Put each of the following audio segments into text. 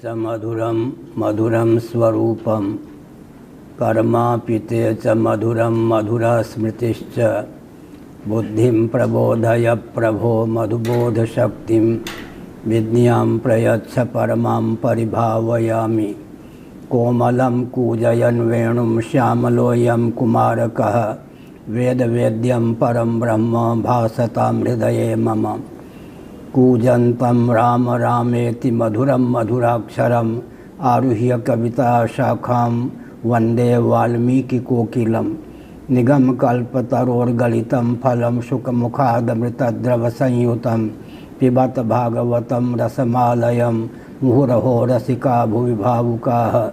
च मधुरं मधुरं स्वरूपं कर्मापि ते च मधुरं मधुरा स्मृतिश्च बुद्धिं प्रबोधय प्रभो मधुबोधशक्तिं विद्यां प्रयच्छ परमां परिभावयामि। कोमलं कूजयन् वेणुं श्यामलोऽयं कुमारकः वेदवेद्यं परं ब्रह्म भासतां हृदये मम। कूजन्तं राम रामेति मधुरं मधुराक्षरम् आरुह्य कविता शाखां वन्दे वाल्मीकिकोकिलं। निगमकल्पतरोर्गलितं फलं शुकमुखादमृतद्रवसंयुतं पिबत भागवतं रसमालयं मुहुरहो रसिका भुवि भावुकाः।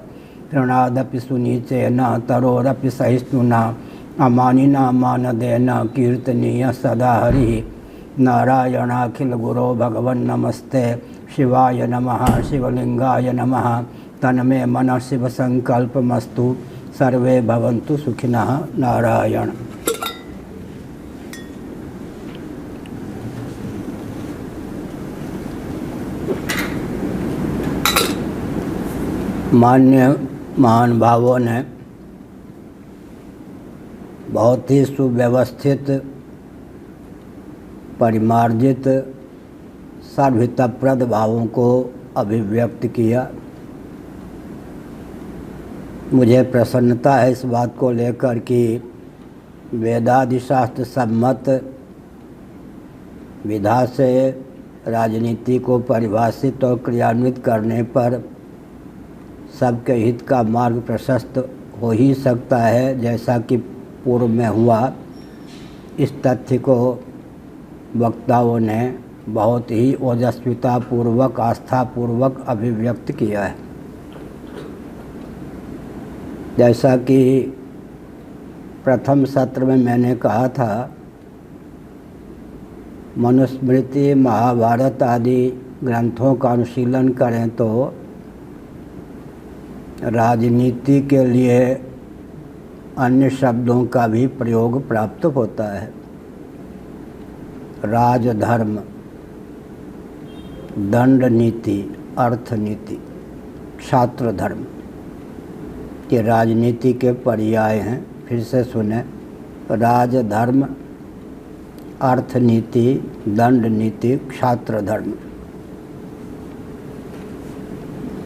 तृणादपि सुनीचेन तरोरपि सहिष्णुना अमानिना मानदेन कीर्तनीय सदा हरिः। नारायणाखिल गुरो भगवन् नमस्ते शिवाय नमः शिवलिंगाय नमः। तन्मे मनः शिव संकल्पमस्तु सर्वे भवन्तु सुखिनः। नारायण। मान्य महानुभावों ने बहुत ही सुव्यवस्थित परिमार्जित सर्वहितप्रद भावों को अभिव्यक्त किया। मुझे प्रसन्नता है इस बात को लेकर कि वेदादि शास्त्र सम्मत विधा से राजनीति को परिभाषित और क्रियान्वित करने पर सबके हित का मार्ग प्रशस्त हो ही सकता है, जैसा कि पूर्व में हुआ। इस तथ्य को वक्ताओं ने बहुत ही ओजस्वितापूर्वक आस्थापूर्वक अभिव्यक्त किया है। जैसा कि प्रथम सत्र में मैंने कहा था, मनुस्मृति महाभारत आदि ग्रंथों का अनुशीलन करें तो राजनीति के लिए अन्य शब्दों का भी प्रयोग प्राप्त होता है। राजधर्म, दंड नीति, अर्थनीति, क्षात्र धर्म, ये राजनीति के पर्याय हैं। फिर से सुने, राजधर्म, अर्थनीति, दंड नीति, क्षात्र धर्म।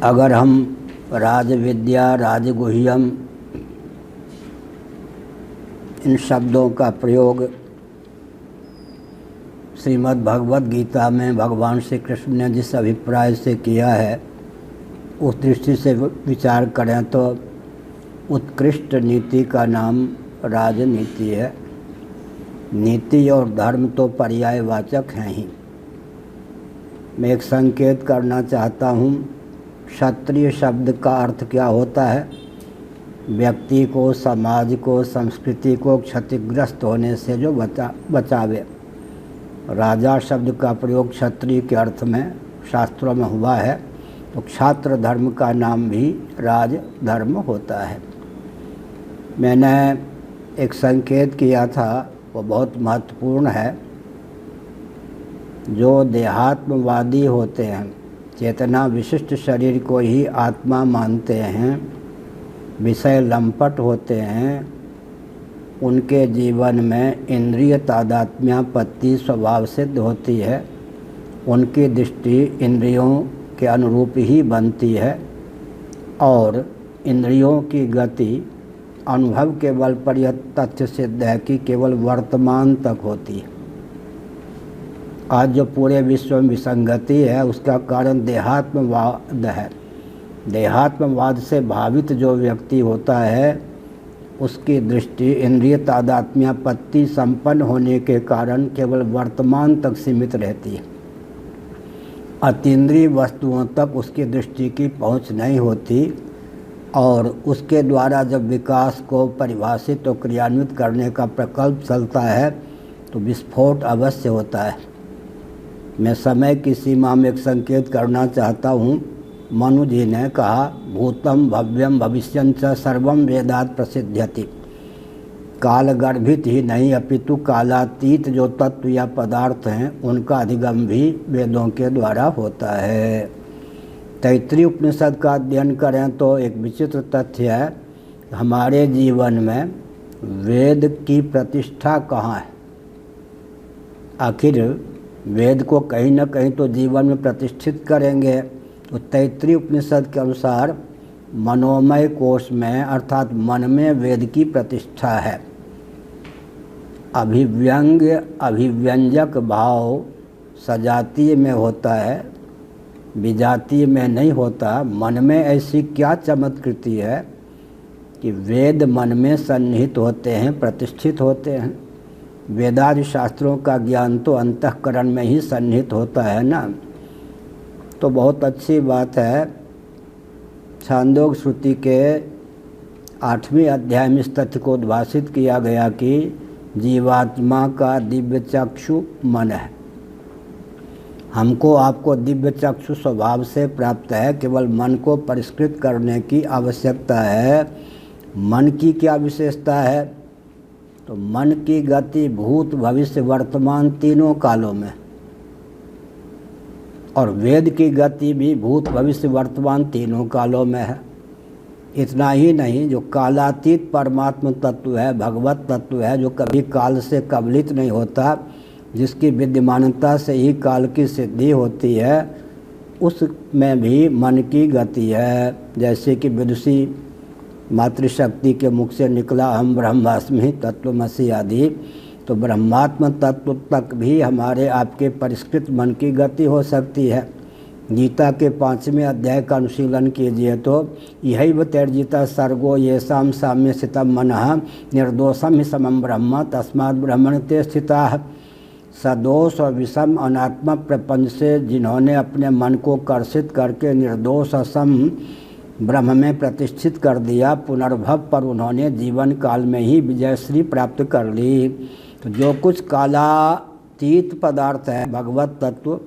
अगर हम राजविद्या, राजगुह्यम इन शब्दों का प्रयोग श्रीमद् भगवद गीता में भगवान श्री कृष्ण ने जिस अभिप्राय से किया है, उस दृष्टि से विचार करें तो उत्कृष्ट नीति का नाम राजनीति है। नीति और धर्म तो पर्यायवाचक हैं ही। मैं एक संकेत करना चाहता हूँ। क्षत्रिय शब्द का अर्थ क्या होता है? व्यक्ति को, समाज को, संस्कृति को क्षतिग्रस्त होने से जो बचावे। राजा शब्द का प्रयोग क्षत्रिय के अर्थ में शास्त्रों में हुआ है, तो क्षात्र धर्म का नाम भी राज धर्म होता है। मैंने एक संकेत किया था, वो बहुत महत्वपूर्ण है। जो देहात्मवादी होते हैं, चेतना विशिष्ट शरीर को ही आत्मा मानते हैं, विषय लंपट होते हैं, उनके जीवन में इंद्रिय तादात्म्यापत्ति स्वभाव सिद्ध होती है। उनकी दृष्टि इंद्रियों के अनुरूप ही बनती है और इंद्रियों की गति अनुभव के बल पर यह तथ्य सिद्ध है कि केवल वर्तमान तक होती है। आज जो पूरे विश्व में विसंगति है, उसका कारण देहात्मवाद है। देहात्मवाद से भावित जो व्यक्ति होता है, उसकी दृष्टि इंद्रिय तादात्म्यापत्ति संपन्न होने के कारण केवल वर्तमान तक सीमित रहती है। अतीन्द्रिय वस्तुओं तक उसकी दृष्टि की पहुंच नहीं होती और उसके द्वारा जब विकास को परिभाषित और क्रियान्वित करने का प्रकल्प चलता है तो विस्फोट अवश्य होता है। मैं समय की सीमा में एक संकेत करना चाहता हूँ। मनु जी ने कहा, भूतम भव्यम भविष्यं च सर्वम वेदात् प्रसिद्ध्यति। काल गर्भित ही नहीं अपितु कालातीत जो तत्व या पदार्थ हैं, उनका अधिगम भी वेदों के द्वारा होता है। तैत्तिरीय उपनिषद का अध्ययन करें तो एक विचित्र तथ्य है, हमारे जीवन में वेद की प्रतिष्ठा कहाँ है। आखिर वेद को कहीं न कहीं तो जीवन में प्रतिष्ठित करेंगे। तो तैत्तिरीय उपनिषद के अनुसार मनोमय कोश में अर्थात मन में वेद की प्रतिष्ठा है। अभिव्यंग्य अभिव्यंजक भाव सजातीय में होता है, विजातीय में नहीं होता। मन में ऐसी क्या चमत्कृति है कि वेद मन में सन्निहित होते हैं, प्रतिष्ठित होते हैं। वेदादि शास्त्रों का ज्ञान तो अंतःकरण में ही सन्निहित होता है ना। तो बहुत अच्छी बात है। छांदोग्य श्रुति के 8वें अध्याय में इस तथ्य को उद्भाषित किया गया कि जीवात्मा का दिव्य चक्षु मन है। हमको आपको दिव्य चक्षु स्वभाव से प्राप्त है, केवल मन को परिष्कृत करने की आवश्यकता है। मन की क्या विशेषता है? तो मन की गति भूत भविष्य वर्तमान तीनों कालों में, और वेद की गति भी भूत भविष्य वर्तमान तीनों कालों में है। इतना ही नहीं, जो कालातीत परमात्म तत्व है, भगवत तत्व है, जो कभी काल से कबलित नहीं होता, जिसकी विद्यमानता से ही काल की सिद्धि होती है, उसमें भी मन की गति है। जैसे कि विदुषी मातृशक्ति के मुख से निकला हम ब्रह्मास्मि तत्वमसि आदि, तो ब्रह्मात्म तत्व तक भी हमारे आपके परिष्कृत मन की गति हो सकती है। गीता के 5वें अध्याय का अनुशीलन कीजिए तो यही तैर्जिता सर्गो येषां साम्य स्थितं मनः निर्दोषम ही समम ब्रह्म तस्मात् ब्रह्मण ते स्थिताः। सदोष और विषम अनात्मा प्रपंच से जिन्होंने अपने मन को कर्षित करके निर्दोष असम ब्रह्म में प्रतिष्ठित कर दिया, पुनर्भव पर उन्होंने जीवन काल में ही विजयश्री प्राप्त कर ली। तो जो कुछ कालातीत पदार्थ है, भगवत तत्व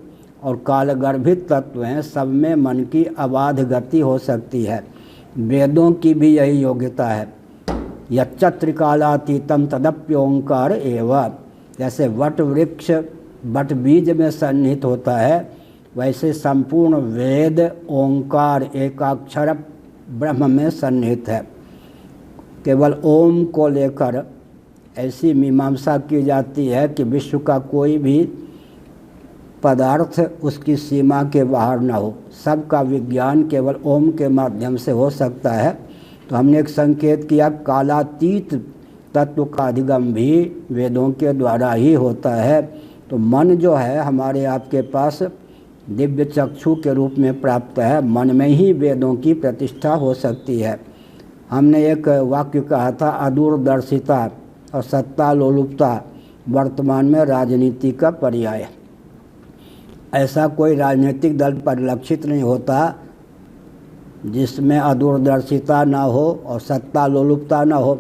और कालगर्भित तत्व हैं, सब में मन की अबाध गति हो सकती है। वेदों की भी यही योग्यता है। यच्च त्रिकालातीतम तदप्योंकार एव। जैसे वट वृक्ष वट बीज में सन्निहित होता है, वैसे संपूर्ण वेद ओंकार एकाक्षर ब्रह्म में सन्निहित है। केवल ओम को लेकर ऐसी मीमांसा की जाती है कि विश्व का कोई भी पदार्थ उसकी सीमा के बाहर न हो, सबका विज्ञान केवल ओम के माध्यम से हो सकता है। तो हमने एक संकेत किया, कालातीत तत्व का अधिगम भी वेदों के द्वारा ही होता है। तो मन जो है हमारे आपके पास दिव्य चक्षु के रूप में प्राप्त है, मन में ही वेदों की प्रतिष्ठा हो सकती है। हमने एक वाक्य कहा था, अदूरदर्शिता और सत्ता लोलुपता वर्तमान में राजनीति का पर्याय है। ऐसा कोई राजनीतिक दल परिलक्षित नहीं होता जिसमें अदूरदर्शिता ना हो और सत्ता लोलुपता ना हो।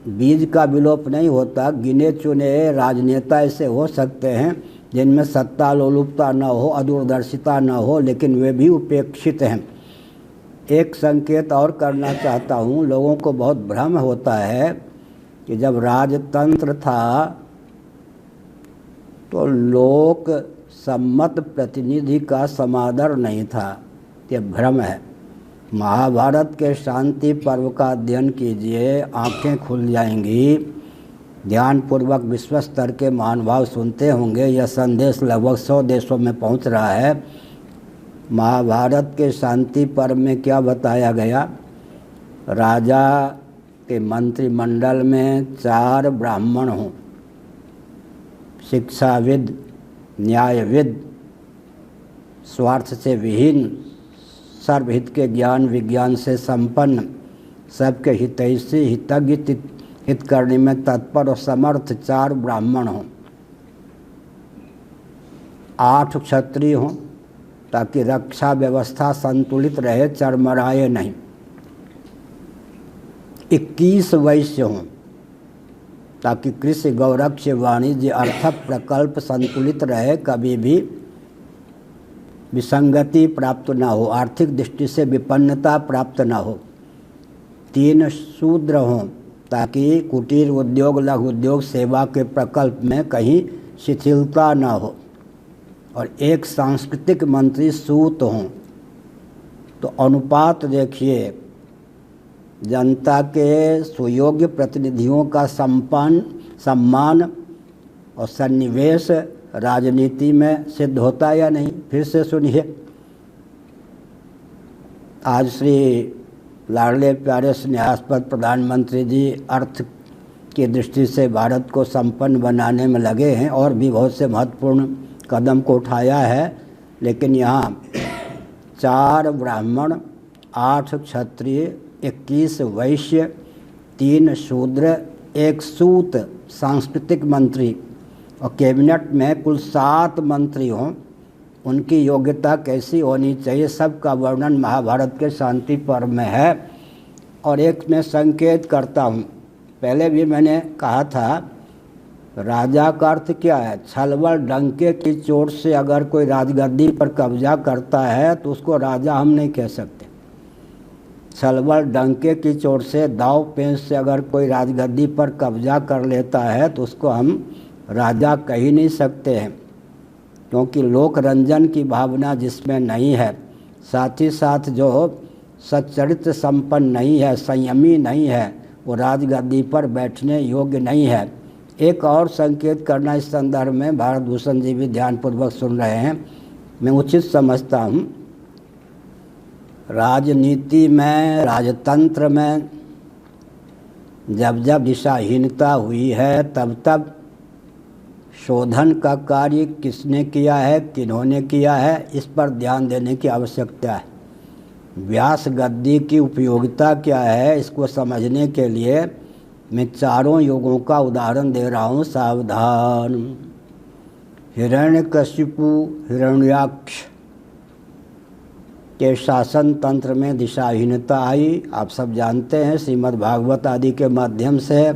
बीज का विलोप नहीं होता। गिने चुने राजनेता ऐसे हो सकते हैं जिनमें सत्ता लोलुपता न हो, अदूरदर्शिता न हो, लेकिन वे भी उपेक्षित हैं। एक संकेत और करना चाहता हूँ। लोगों को बहुत भ्रम होता है कि जब राजतंत्र था तो लोक सम्मत प्रतिनिधि का समादर नहीं था। ये भ्रम है। महाभारत के शांति पर्व का अध्ययन कीजिए, आंखें खुल जाएंगी। ध्यानपूर्वक विश्व स्तर के महानुभाव सुनते होंगे। यह संदेश लगभग 100 देशों में पहुंच रहा है। महाभारत के शांति पर्व में क्या बताया गया? राजा के मंत्रिमंडल में 4 ब्राह्मण हों, शिक्षाविद, न्यायविद, स्वार्थ से विहीन, सर्वहित के ज्ञान विज्ञान से संपन्न, सबके हितैषी, हितज्ञ, हित करने में तत्पर और समर्थ 4 ब्राह्मण हों, 8 क्षत्रिय हों, ताकि रक्षा व्यवस्था संतुलित रहे, चरमराए नहीं। 21 वैश्य हों, ताकि कृषि गौरक्ष वाणिज्य अर्थ प्रकल्प संतुलित रहे, कभी भी विसंगति प्राप्त न हो, आर्थिक दृष्टि से विपन्नता प्राप्त न हो। 3 शूद्र हों, ताकि कुटीर उद्योग, लघु उद्योग, सेवा के प्रकल्प में कहीं शिथिलता न हो। और 1 सांस्कृतिक मंत्री सूत हों, तो अनुपात देखिए, जनता के सुयोग्य प्रतिनिधियों का सम्मान और सन्निवेश राजनीति में सिद्ध होता है या नहीं। फिर से सुनिए, आज श्री लाडले प्यारे स्नेहास्पद प्रधानमंत्री जी अर्थ की दृष्टि से भारत को संपन्न बनाने में लगे हैं और भी बहुत से महत्वपूर्ण कदम को उठाया है, लेकिन यहाँ 4 ब्राह्मण, 8 क्षत्रिय, 21 वैश्य, 3 शूद्र, 1 सूत सांस्कृतिक मंत्री और कैबिनेट में कुल 7 मंत्री हों, उनकी योग्यता कैसी होनी चाहिए, सबका वर्णन महाभारत के शांति पर्व में है। और एक मैं संकेत करता हूँ, पहले भी मैंने कहा था, राजा का अर्थ क्या है? छलबल डंके की चोट से अगर कोई राजगद्दी पर कब्जा करता है तो उसको राजा हम नहीं कह सकते। छलबल डंके की चोट से, दाव पेंच से अगर कोई राजगद्दी पर कब्जा कर लेता है तो उसको हम राजा कह ही नहीं सकते हैं, क्योंकि लोक रंजन की भावना जिसमें नहीं है, साथ ही साथ जो सच्चरित्र संपन्न नहीं है, संयमी नहीं है, वो राजगद्दी पर बैठने योग्य नहीं है। एक और संकेत करना इस संदर्भ में, भारत भूषण जी भी ध्यानपूर्वक सुन रहे हैं, मैं उचित समझता हूँ। राजनीति में, राजतंत्र में जब जब दिशाहीनता हुई है तब तब शोधन का कार्य किसने किया है, किन्होंने किया है, इस पर ध्यान देने की आवश्यकता है। व्यास गद्दी की उपयोगिता क्या है, इसको समझने के लिए मैं 4 युगों का उदाहरण दे रहा हूँ, सावधान। हिरण्यकशिपु, हिरण्याक्ष के शासन तंत्र में दिशाहीनता आई, आप सब जानते हैं, श्रीमद् भागवत आदि के माध्यम से।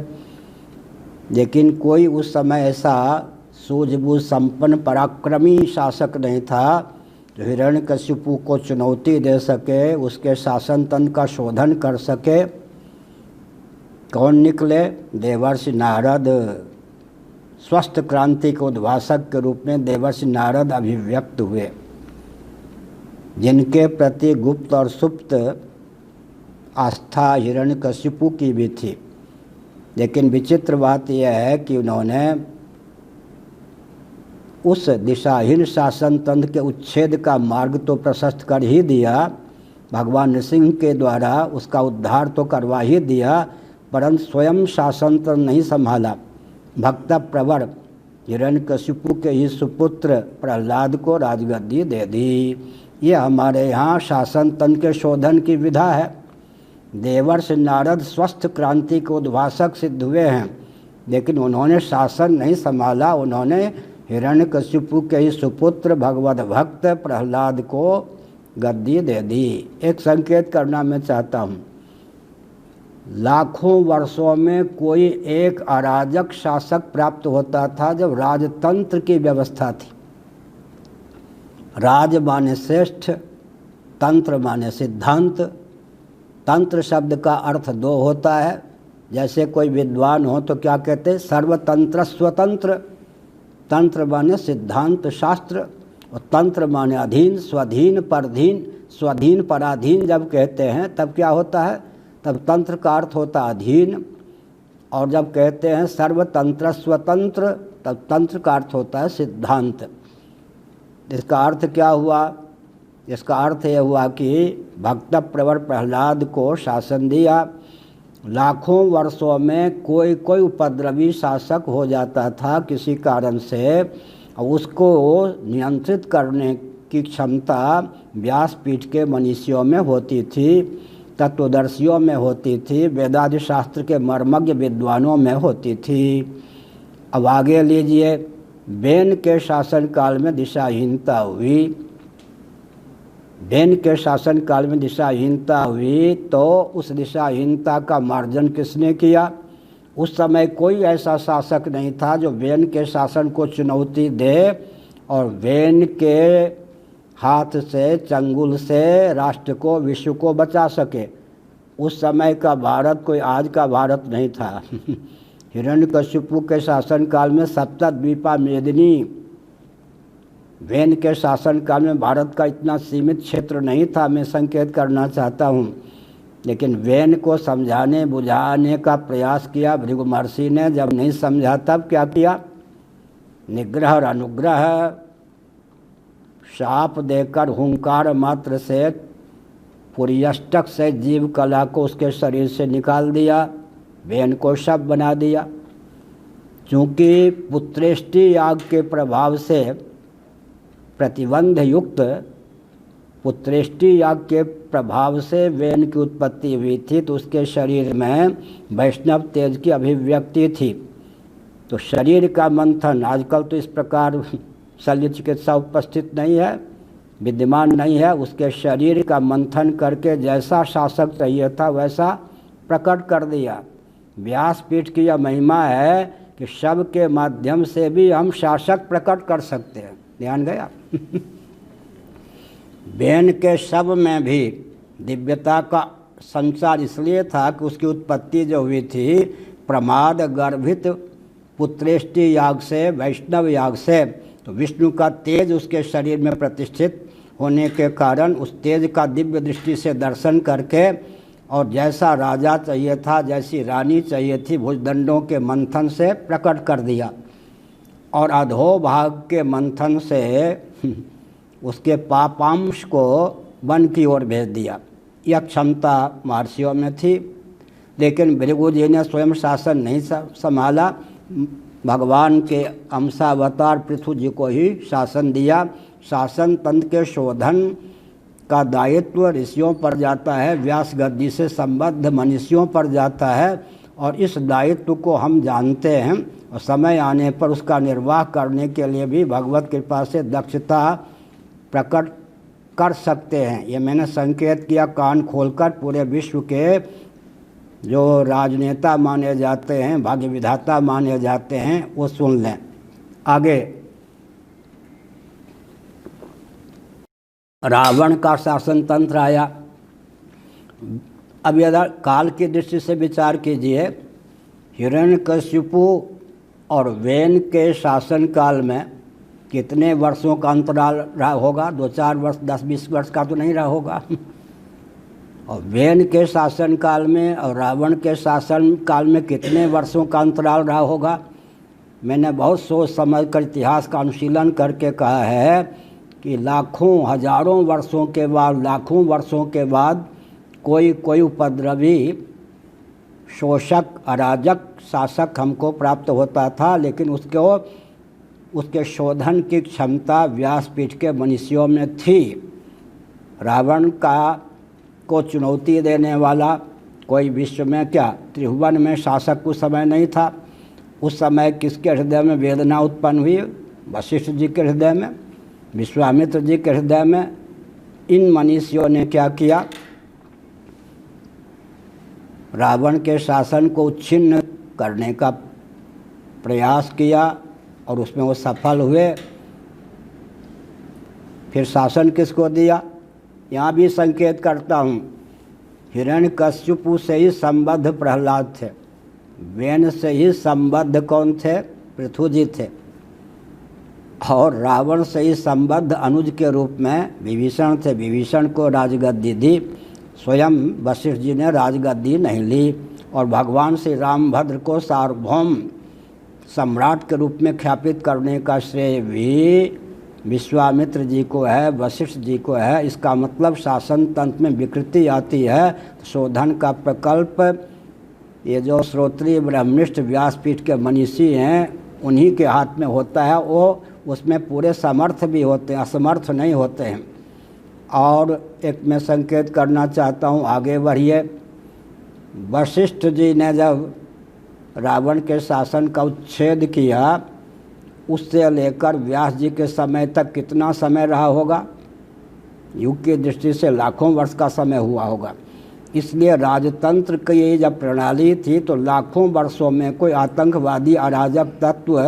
लेकिन कोई उस समय ऐसा सूझबूझ संपन्न पराक्रमी शासक नहीं था जो हिरण्यकशिपु को चुनौती दे सके, उसके शासन तंत्र का शोधन कर सके। कौन निकले? देवर्षि नारद। स्वस्थ क्रांति के उद्भाषक के रूप में देवर्षि नारद अभिव्यक्त हुए, जिनके प्रति गुप्त और सुप्त आस्था हिरण्यकशिपु की भी थी। लेकिन विचित्र बात यह है कि उन्होंने उस दिशाहीन शासन तंत्र के उच्छेद का मार्ग तो प्रशस्त कर ही दिया, भगवान नृसिंह के द्वारा उसका उद्धार तो करवा ही दिया, परंतु स्वयं शासन तंत्र नहीं संभाला। भक्त प्रवर हिरण्यकशिपु के ही सुपुत्र प्रहलाद को राजगद्दी दे दी। ये हमारे यहाँ शासन तंत्र के शोधन की विधा है। देवर्षि नारद स्वस्थ क्रांति के उद्भाषक सिद्ध हुए हैं, लेकिन उन्होंने शासन नहीं संभाला। उन्होंने हिरण्यकशिपु के ही सुपुत्र भगवत भक्त प्रहलाद को गद्दी दे दी। एक संकेत करना मैं चाहता हूँ, लाखों वर्षों में कोई एक अराजक शासक प्राप्त होता था जब राजतंत्र की व्यवस्था थी। राज माने श्रेष्ठ, तंत्र माने सिद्धांत। तंत्र शब्द का अर्थ 2 होता है। जैसे कोई विद्वान हो तो क्या कहते हैं? सर्वतंत्र स्वतंत्र। तंत्र माने सिद्धांत शास्त्र, और तंत्र माने अधीन, स्वाधीन, परधीन। स्वाधीन पराधीन जब कहते हैं तब क्या होता है? तब तंत्र का अर्थ होता अधीन। और जब कहते हैं सर्वतंत्र स्वतंत्र, तब तंत्र का अर्थ होता है सिद्धांत। इसका अर्थ क्या हुआ? इसका अर्थ यह हुआ कि भक्त प्रवर प्रहलाद को शासन दिया। लाखों वर्षों में कोई कोई उपद्रवी शासक हो जाता था किसी कारण से, और उसको नियंत्रित करने की क्षमता व्यासपीठ के मनीषियों में होती थी, तत्वदर्शियों में होती थी, वेदादि शास्त्र के मर्मज्ञ विद्वानों में होती थी। अब आगे लीजिए, बेन के शासनकाल में दिशाहीनता हुई। बेन के शासनकाल में दिशाहीनता हुई तो उस दिशाहीनता का मार्जन किसने किया? उस समय कोई ऐसा शासक नहीं था जो बेन के शासन को चुनौती दे और बेन के हाथ से, चंगुल से राष्ट्र को, विश्व को बचा सके। उस समय का भारत कोई आज का भारत नहीं था। हिरण्यकशिपु के शासनकाल में सप्तद्वीपा मेदिनी वेन के शासनकाल में भारत का इतना सीमित क्षेत्र नहीं था, मैं संकेत करना चाहता हूँ। लेकिन वेन को समझाने बुझाने का प्रयास किया भृगु महर्षि ने। जब नहीं समझा तब क्या किया? निग्रह और अनुग्रह, शाप देकर हुंकार मात्र से पुर्यष्टक से जीव कला को उसके शरीर से निकाल दिया, वेन को शव बना दिया। चूँकि पुत्रेष्टि याग के प्रभाव से प्रतिबंध युक्त पुत्रेष्टि याग के प्रभाव से वेन की उत्पत्ति हुई थी, तो उसके शरीर में वैष्णव तेज की अभिव्यक्ति थी। तो शरीर का मंथन, आजकल तो इस प्रकार शल्य चिकित्सा उपस्थित नहीं है, विद्यमान नहीं है। उसके शरीर का मंथन करके जैसा शासक चाहिए था वैसा प्रकट कर दिया। व्यासपीठ की यह महिमा है कि शब्द के माध्यम से भी हम शासक प्रकट कर सकते हैं। ध्यान गया? वेन के शव में भी दिव्यता का संचार इसलिए था कि उसकी उत्पत्ति जो हुई थी प्रमाद गर्भित पुत्रेष्टि याग से, वैष्णव याग से, तो विष्णु का तेज उसके शरीर में प्रतिष्ठित होने के कारण उस तेज का दिव्य दृष्टि से दर्शन करके और जैसा राजा चाहिए था, जैसी रानी चाहिए थी, भुजदंडों के मंथन से प्रकट कर दिया और अधोभाग के मंथन से उसके पापांश को वन की ओर भेज दिया। यह क्षमता महर्षियों में थी, लेकिन भृगु जी ने स्वयं शासन नहीं संभाला। भगवान के अंशावतार पृथु जी को ही शासन दिया। शासन तंत्र के शोधन का दायित्व ऋषियों पर जाता है, व्यास गद्दी से संबद्ध मनुष्यों पर जाता है, और इस दायित्व को हम जानते हैं और समय आने पर उसका निर्वाह करने के लिए भी भगवत कृपा से दक्षता प्रकट कर सकते हैं। ये मैंने संकेत किया कान खोलकर। पूरे विश्व के जो राजनेता माने जाते हैं, भाग्य विधाता माने जाते हैं, वो सुन लें। आगे रावण का शासन तंत्र आया। अब यदि काल की दृष्टि से विचार कीजिए, हिरण्यकशिपु और वेन के शासन काल में कितने वर्षों का अंतराल रहा होगा? 2-4 वर्ष, 10-20 वर्ष का तो नहीं रहा होगा। और वेन के शासन काल में और रावण के शासन काल में कितने वर्षों का अंतराल रहा होगा? मैंने बहुत सोच समझ कर इतिहास का अनुशीलन करके कहा है कि लाखों हजारों वर्षों के बाद, लाखों वर्षों के बाद कोई उपद्रवी शोषक अराजक शासक हमको प्राप्त होता था, लेकिन उसके शोधन की क्षमता व्यासपीठ के मनुष्यों में थी। रावण को चुनौती देने वाला कोई विश्व में क्या त्रिभुवन में शासक उस समय नहीं था। उस समय किसके हृदय में वेदना उत्पन्न हुई? वशिष्ठ जी के हृदय में, विश्वामित्र जी के हृदय में। इन मनुष्यों ने क्या किया? रावण के शासन को छिन्न करने का प्रयास किया और उसमें वो सफल हुए। फिर शासन किसको दिया? यहाँ भी संकेत करता हूँ, हिरण्यकशिपु से ही संबद्ध प्रहलाद थे, वेन से ही संबद्ध कौन थे? पृथु जी थे, और रावण से ही संबद्ध अनुज के रूप में विभीषण थे। विभीषण को राजगद्दी दी, स्वयं वशिष्ठ जी ने राजगद्दी नहीं ली। और भगवान श्री रामभद्र को सार्वभौम सम्राट के रूप में ख्यापित करने का श्रेय भी विश्वामित्र जी को है, वशिष्ठ जी को है। इसका मतलब शासन तंत्र में विकृति आती है, शोधन का प्रकल्प ये जो श्रोत्रिय ब्रह्मनिष्ठ व्यासपीठ के मनीषी हैं उन्हीं के हाथ में होता है। वो उसमें पूरे समर्थ भी होते हैं, असमर्थ नहीं होते हैं। और एक मैं संकेत करना चाहता हूँ, आगे बढ़िए। वशिष्ठ जी ने जब रावण के शासन का उच्छेद किया, उससे लेकर व्यास जी के समय तक कितना समय रहा होगा? युग की दृष्टि से लाखों वर्ष का समय हुआ होगा। इसलिए राजतंत्र की जब प्रणाली थी तो लाखों वर्षों में कोई आतंकवादी अराजक तत्व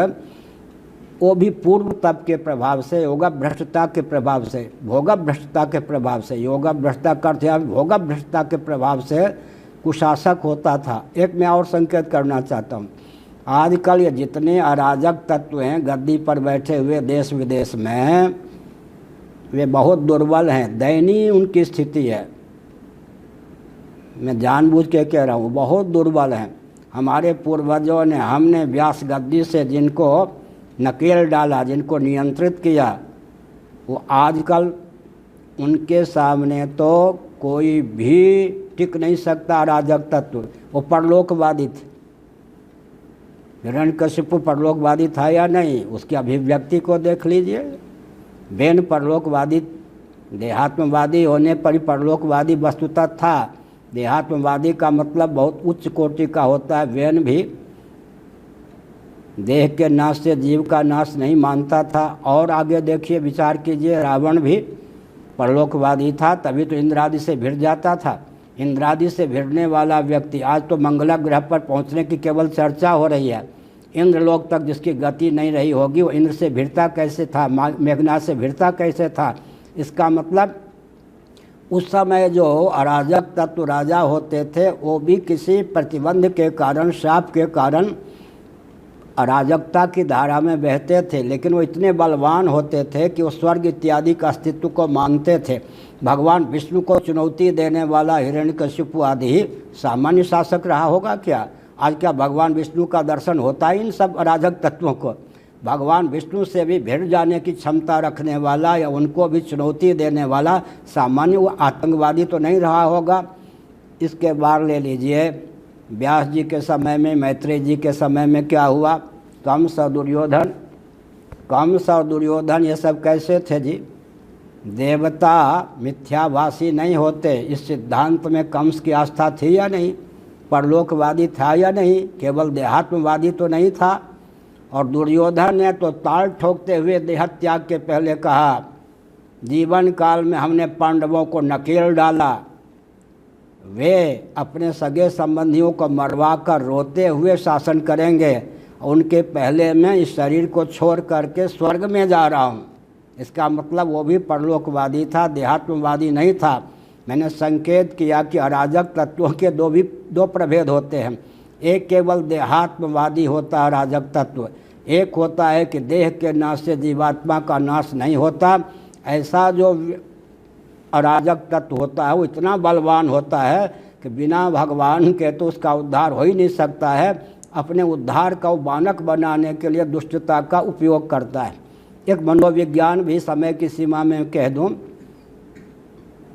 वो भी पूर्व तप के प्रभाव से, योगा भ्रष्टता के प्रभाव से, भोगा भ्रष्टता के प्रभाव से, योगा भ्रष्टता करते भोगा भ्रष्टता के प्रभाव से कुशासक होता था। एक मैं और संकेत करना चाहता हूँ, आजकल ये जितने अराजक तत्व हैं गद्दी पर बैठे हुए देश विदेश में, वे बहुत दुर्बल हैं, दयनीय उनकी स्थिति है। मैं जानबूझ के कह रहा हूँ, बहुत दुर्बल हैं। हमारे पूर्वजों ने, हमने व्यास गद्दी से जिनको नकेल डाला, जिनको नियंत्रित किया, वो आजकल उनके सामने तो कोई भी टिक नहीं सकता। अराजक तत्व, वो परलोकवादी थे। हिरण्यकशिपु परलोकवादी था या नहीं, उसकी अभिव्यक्ति को देख लीजिए। बेन परलोकवादी, देहात्मवादी होने पर ही परलोकवादी वस्तुतः था। देहात्मवादी का मतलब बहुत उच्च कोटि का होता है। बेन भी देह के नाश से जीव का नाश नहीं मानता था। और आगे देखिए, विचार कीजिए, रावण भी परलोकवादी था, तभी तो इंद्र आदि से भिड़ जाता था। इंद्र आदि से भिड़ने वाला व्यक्ति, आज तो मंगल ग्रह पर पहुंचने की केवल चर्चा हो रही है। इंद्रलोक तक जिसकी गति नहीं रही होगी, वो इंद्र से भिड़ता कैसे था, मेघनाथ से भिड़ता कैसे था? इसका मतलब उस समय जो अराजक तत्व राजा होते थे, वो भी किसी प्रतिबंध के कारण, शाप के कारण अराजकता की धारा में बहते थे। लेकिन वो इतने बलवान होते थे कि वो स्वर्ग इत्यादि का अस्तित्व को मानते थे। भगवान विष्णु को चुनौती देने वाला हिरण्यकशिपु आदि ही सामान्य शासक रहा होगा क्या? आज क्या भगवान विष्णु का दर्शन होता है इन सब अराजक तत्वों को? भगवान विष्णु से भी भिड़ जाने की क्षमता रखने वाला या उनको भी चुनौती देने वाला सामान्य वो आतंकवादी तो नहीं रहा होगा। इसके बाद ले लीजिए, व्यास जी के समय में, मैत्रेय जी के समय में क्या हुआ? कंस और दुर्योधन ये सब कैसे थे जी? देवता मिथ्याभासी नहीं होते, इस सिद्धांत में कंस की आस्था थी या नहीं? परलोकवादी था या नहीं? केवल देहात्मवादी तो नहीं था। और दुर्योधन ने तो ताल ठोकते हुए देहत्याग के पहले कहा, जीवन काल में हमने पांडवों को नकेल डाला, वे अपने सगे संबंधियों को मरवा कर रोते हुए शासन करेंगे, उनके पहले मैं इस शरीर को छोड़ करके स्वर्ग में जा रहा हूँ। इसका मतलब वो भी परलोकवादी था, देहात्मवादी नहीं था। मैंने संकेत किया कि अराजक तत्वों के दो प्रभेद होते हैं। एक केवल देहात्मवादी होता है अराजक तत्व, एक होता है कि देह के नाश से जीवात्मा का नाश नहीं होता। ऐसा जो अराजक तत्व होता है वो इतना बलवान होता है कि बिना भगवान के तो उसका उद्धार हो ही नहीं सकता है। अपने उद्धार का बानक बनाने के लिए दुष्टता का उपयोग करता है। एक मनोविज्ञान भी समय की सीमा में कह दूं,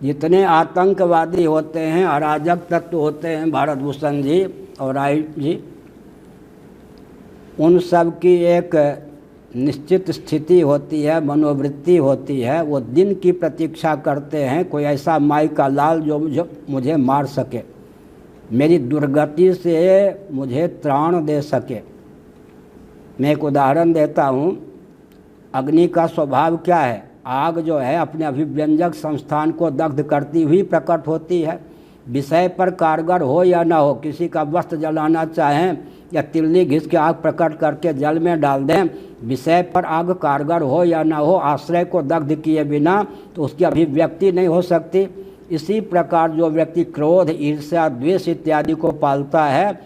जितने आतंकवादी होते हैं, अराजक तत्व होते हैं, भारत भूषण जी और राय जी, उन सब की एक निश्चित स्थिति होती है, मनोवृत्ति होती है। वो दिन की प्रतीक्षा करते हैं, कोई ऐसा माई का लाल जो मुझे मार सके, मेरी दुर्गति से मुझे त्राण दे सके। मैं एक उदाहरण देता हूँ। अग्नि का स्वभाव क्या है? आग जो है अपने अभिव्यंजक संस्थान को दग्ध करती हुई प्रकट होती है। विषय पर कारगर हो या ना हो, किसी का वस्त्र जलाना चाहें या तिल्ली घिस के आग प्रकट करके जल में डाल दें, विषय पर आग कारगर हो या ना हो, आश्रय को दग्ध किए बिना तो उसकी अभिव्यक्ति नहीं हो सकती। इसी प्रकार जो व्यक्ति क्रोध, ईर्ष्या, द्वेष इत्यादि को पालता है,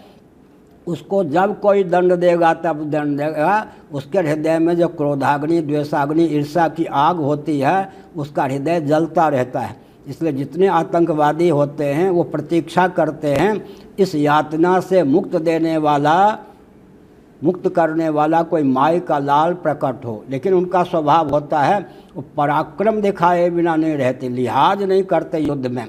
उसको जब कोई दंड देगा तब दंड देगा। उसके हृदय में जो क्रोधाग्नि, द्वेषाग्नि, ईर्ष्या की आग होती है, उसका हृदय जलता रहता है। इसलिए जितने आतंकवादी होते हैं वो प्रतीक्षा करते हैं इस यातना से मुक्त करने वाला कोई माई का लाल प्रकट हो। लेकिन उनका स्वभाव होता है वो पराक्रम दिखाए बिना नहीं रहते, लिहाज नहीं करते युद्ध में।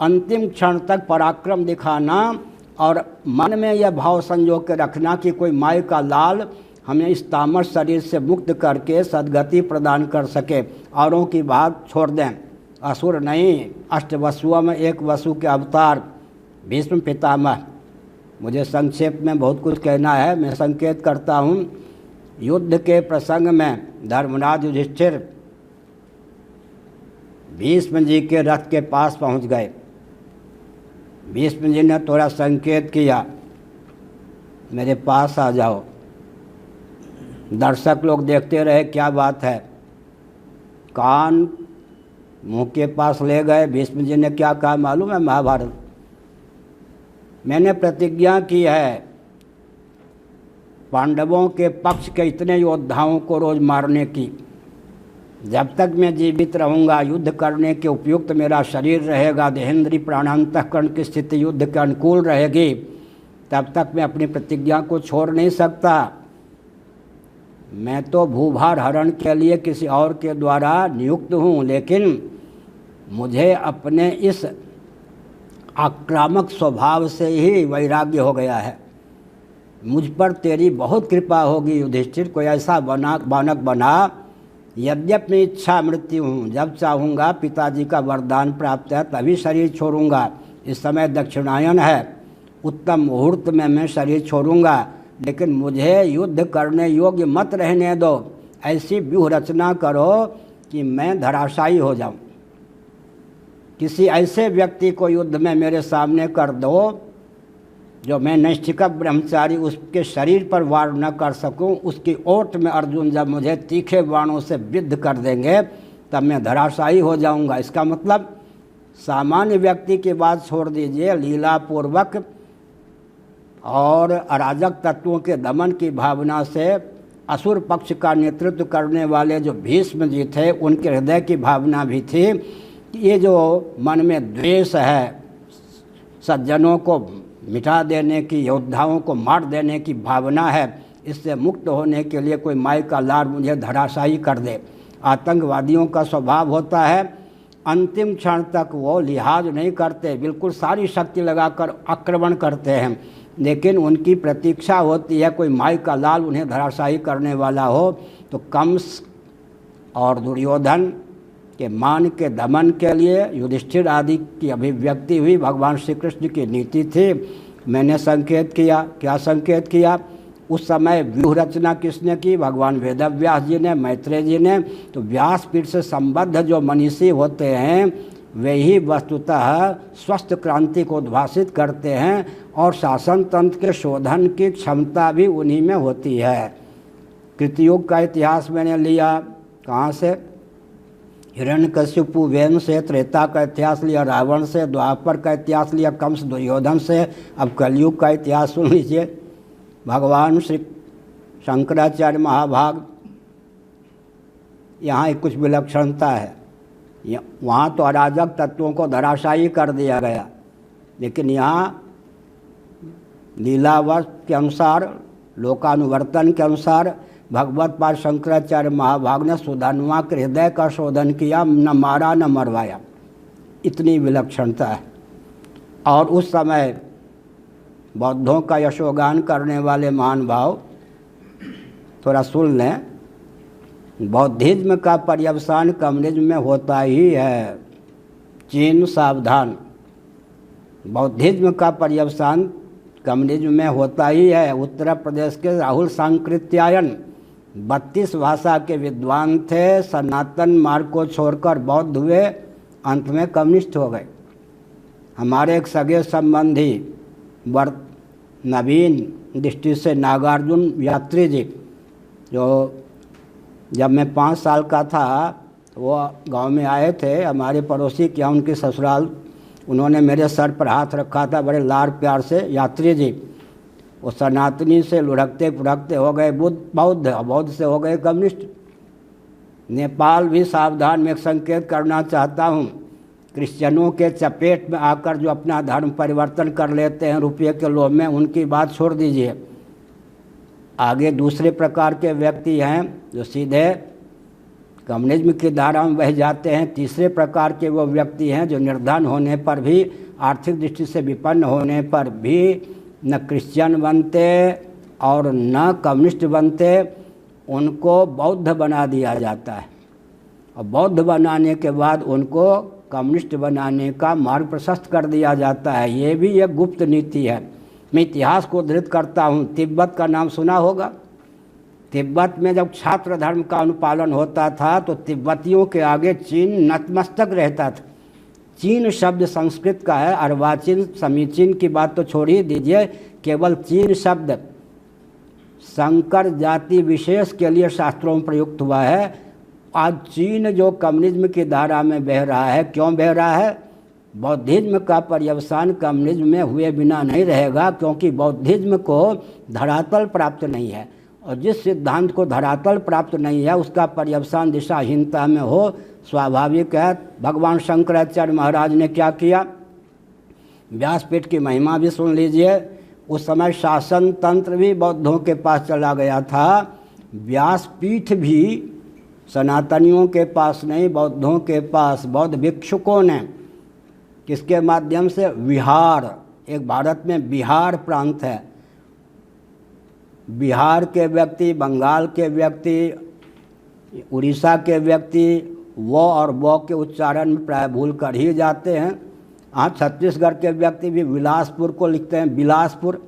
अंतिम क्षण तक पराक्रम दिखाना और मन में यह भाव संजो के रखना कि कोई माई का लाल हमें इस तामस शरीर से मुक्त करके सद्गति प्रदान कर सके, औरों की बात छोड़ दें। असुर नहीं, अष्टवसुओं में एक वसु के अवतार भीष्म पितामह। मुझे संक्षेप में बहुत कुछ कहना है, मैं संकेत करता हूँ। युद्ध के प्रसंग में धर्मराज युधिष्ठिर भीष्म जी के रथ के पास पहुँच गए। भीष्म जी ने थोड़ा संकेत किया, मेरे पास आ जाओ। दर्शक लोग देखते रहे क्या बात है। कान मुंह के पास ले गए। भीष्म जी ने क्या कहा मालूम है? महाभारत, मैंने प्रतिज्ञा की है पांडवों के पक्ष के इतने योद्धाओं को रोज मारने की, जब तक मैं जीवित रहूँगा, युद्ध करने के उपयुक्त मेरा शरीर रहेगा, देहेंद्री प्राणांतःकरण की स्थिति युद्ध के अनुकूल रहेगी, तब तक मैं अपनी प्रतिज्ञा को छोड़ नहीं सकता। मैं तो भूभार हरण के लिए किसी और के द्वारा नियुक्त हूँ, लेकिन मुझे अपने इस आक्रामक स्वभाव से ही वैराग्य हो गया है। मुझ पर तेरी बहुत कृपा होगी युधिष्ठिर, कोई ऐसा बानक बना। यद्यपि मैं इच्छा मृत्यु हूँ, जब चाहूँगा पिताजी का वरदान प्राप्त है तभी शरीर छोड़ूंगा। इस समय दक्षिणायन है, उत्तम मुहूर्त में मैं शरीर छोड़ूंगा, लेकिन मुझे युद्ध करने योग्य मत रहने दो। ऐसी व्यूह रचना करो कि मैं धराशायी हो जाऊं। किसी ऐसे व्यक्ति को युद्ध में मेरे सामने कर दो जो मैं नैष्ठिक ब्रह्मचारी उसके शरीर पर वार न कर सकूं। उसकी ओट में अर्जुन जब मुझे तीखे बाणों से विद्ध कर देंगे तब मैं धराशायी हो जाऊंगा। इसका मतलब सामान्य व्यक्ति की बात छोड़ दीजिए, लीलापूर्वक और अराजक तत्वों के दमन की भावना से असुर पक्ष का नेतृत्व करने वाले जो भीष्म जी थे, उनके हृदय की भावना भी थी। ये जो मन में द्वेष है, सज्जनों को मिटा देने की, योद्धाओं को मार देने की भावना है, इससे मुक्त होने के लिए कोई माई का लार मुझे धराशायी कर दे। आतंकवादियों का स्वभाव होता है अंतिम क्षण तक वो लिहाज नहीं करते, बिल्कुल सारी शक्ति लगाकर आक्रमण करते हैं, लेकिन उनकी प्रतीक्षा होती है कोई माई का लाल उन्हें धराशायी करने वाला हो। तो कंस और दुर्योधन के मान के दमन के लिए युधिष्ठिर आदि की अभिव्यक्ति हुई, भगवान श्री कृष्ण की नीति थी। मैंने संकेत किया, क्या संकेत किया? उस समय व्यूह रचना किसने की? भगवान वेदव्यास जी ने, मैत्रेय जी ने। तो व्यासपीठ से संबद्ध जो मनीषी होते हैं वे ही वस्तुतः स्वस्थ क्रांति को उद्भासित करते हैं, और शासन तंत्र के शोधन की क्षमता भी उन्हीं में होती है। कृतयुग का इतिहास मैंने लिया, कहाँ से? हिरण्यकश्यपु वेन से। त्रेता का इतिहास लिया रावण से। द्वापर का इतिहास लिया कंस दुर्योधन से। अब कलयुग का इतिहास सुन लीजिए, भगवान श्री शंकराचार्य महाभाग। यहाँ कुछ विलक्षणता है, वहाँ तो अराजक तत्वों को धराशायी कर दिया गया, लेकिन यहाँ लीलावश के अनुसार, लोकानुवर्तन के अनुसार भगवत पाद शंकराचार्य महाभाग ने सुधन्वा के हृदय का शोधन किया, न मारा न मरवाया। इतनी विलक्षणता है। और उस समय बौद्धों का यशोगान करने वाले महान भाव थोड़ा सुन लें। बौद्धिज्म का पर्यवसान कम्युनिज्म में होता ही है, चीन सावधान। बौद्धिज्म का पर्यवसान कम्युनिज्म में होता ही है। उत्तर प्रदेश के राहुल सांकृत्यायन 32 भाषा के विद्वान थे, सनातन मार्ग को छोड़कर बौद्ध हुए, अंत में कम्युनिस्ट हो गए। हमारे एक सगे संबंधी नवीन दृष्टि से नागार्जुन यात्री जी, जो जब मैं 5 साल का था वो गांव में आए थे, हमारे पड़ोसी क्या उनके ससुराल, उन्होंने मेरे सर पर हाथ रखा था बड़े लाड़ प्यार से। यात्री जी वो सनातनी से लुढ़कते पुढ़कते हो गए बौद्ध से हो गए कम्युनिस्ट। नेपाल भी सावधान। में एक संकेत करना चाहता हूँ, क्रिश्चियनों के चपेट में आकर जो अपना धर्म परिवर्तन कर लेते हैं रुपये के लोभ में, उनकी बात छोड़ दीजिए। आगे दूसरे प्रकार के व्यक्ति हैं जो सीधे कम्युनिज्म की धारा में बह जाते हैं। तीसरे प्रकार के वो व्यक्ति हैं जो निर्धन होने पर भी, आर्थिक दृष्टि से विपन्न होने पर भी न क्रिश्चियन बनते और न कम्युनिस्ट बनते, उनको बौद्ध बना दिया जाता है। और बौद्ध बनाने के बाद उनको कम्युनिस्ट बनाने का मार्ग प्रशस्त कर दिया जाता है। ये भी एक गुप्त नीति है। मैं इतिहास को उद्धृत करता हूँ। तिब्बत का नाम सुना होगा। तिब्बत में जब छात्र धर्म का अनुपालन होता था तो तिब्बतियों के आगे चीन नतमस्तक रहता था। चीन शब्द संस्कृत का है, अर्वाचीन समीचीन की बात तो छोड़ ही दीजिए, केवल चीन शब्द संकर जाति विशेष के लिए शास्त्रों में प्रयुक्त हुआ है। आज चीन जो कम्युनिज्म की धारा में बह रहा है, क्यों बह रहा है? बौद्धिज्म का पर्यवसान कम्युनिज्म में हुए बिना नहीं रहेगा, क्योंकि बौद्धिज्म को धरातल प्राप्त नहीं है। और जिस सिद्धांत को धरातल प्राप्त नहीं है उसका पर्यवसान दिशाहीनता में हो, स्वाभाविक है। भगवान शंकराचार्य महाराज ने क्या किया, व्यासपीठ की महिमा भी सुन लीजिए। उस समय शासन तंत्र भी बौद्धों के पास चला गया था, व्यासपीठ भी सनातनियों के पास नहीं, बौद्धों के पास। बौद्ध भिक्षुकों ने किसके माध्यम से, विहार, एक भारत में बिहार प्रांत है, बिहार के व्यक्ति, बंगाल के व्यक्ति, उड़ीसा के व्यक्ति वो और वो के उच्चारण में प्राय भूल कर ही जाते हैं। यहाँ छत्तीसगढ़ के व्यक्ति भी बिलासपुर को लिखते हैं बिलासपुर,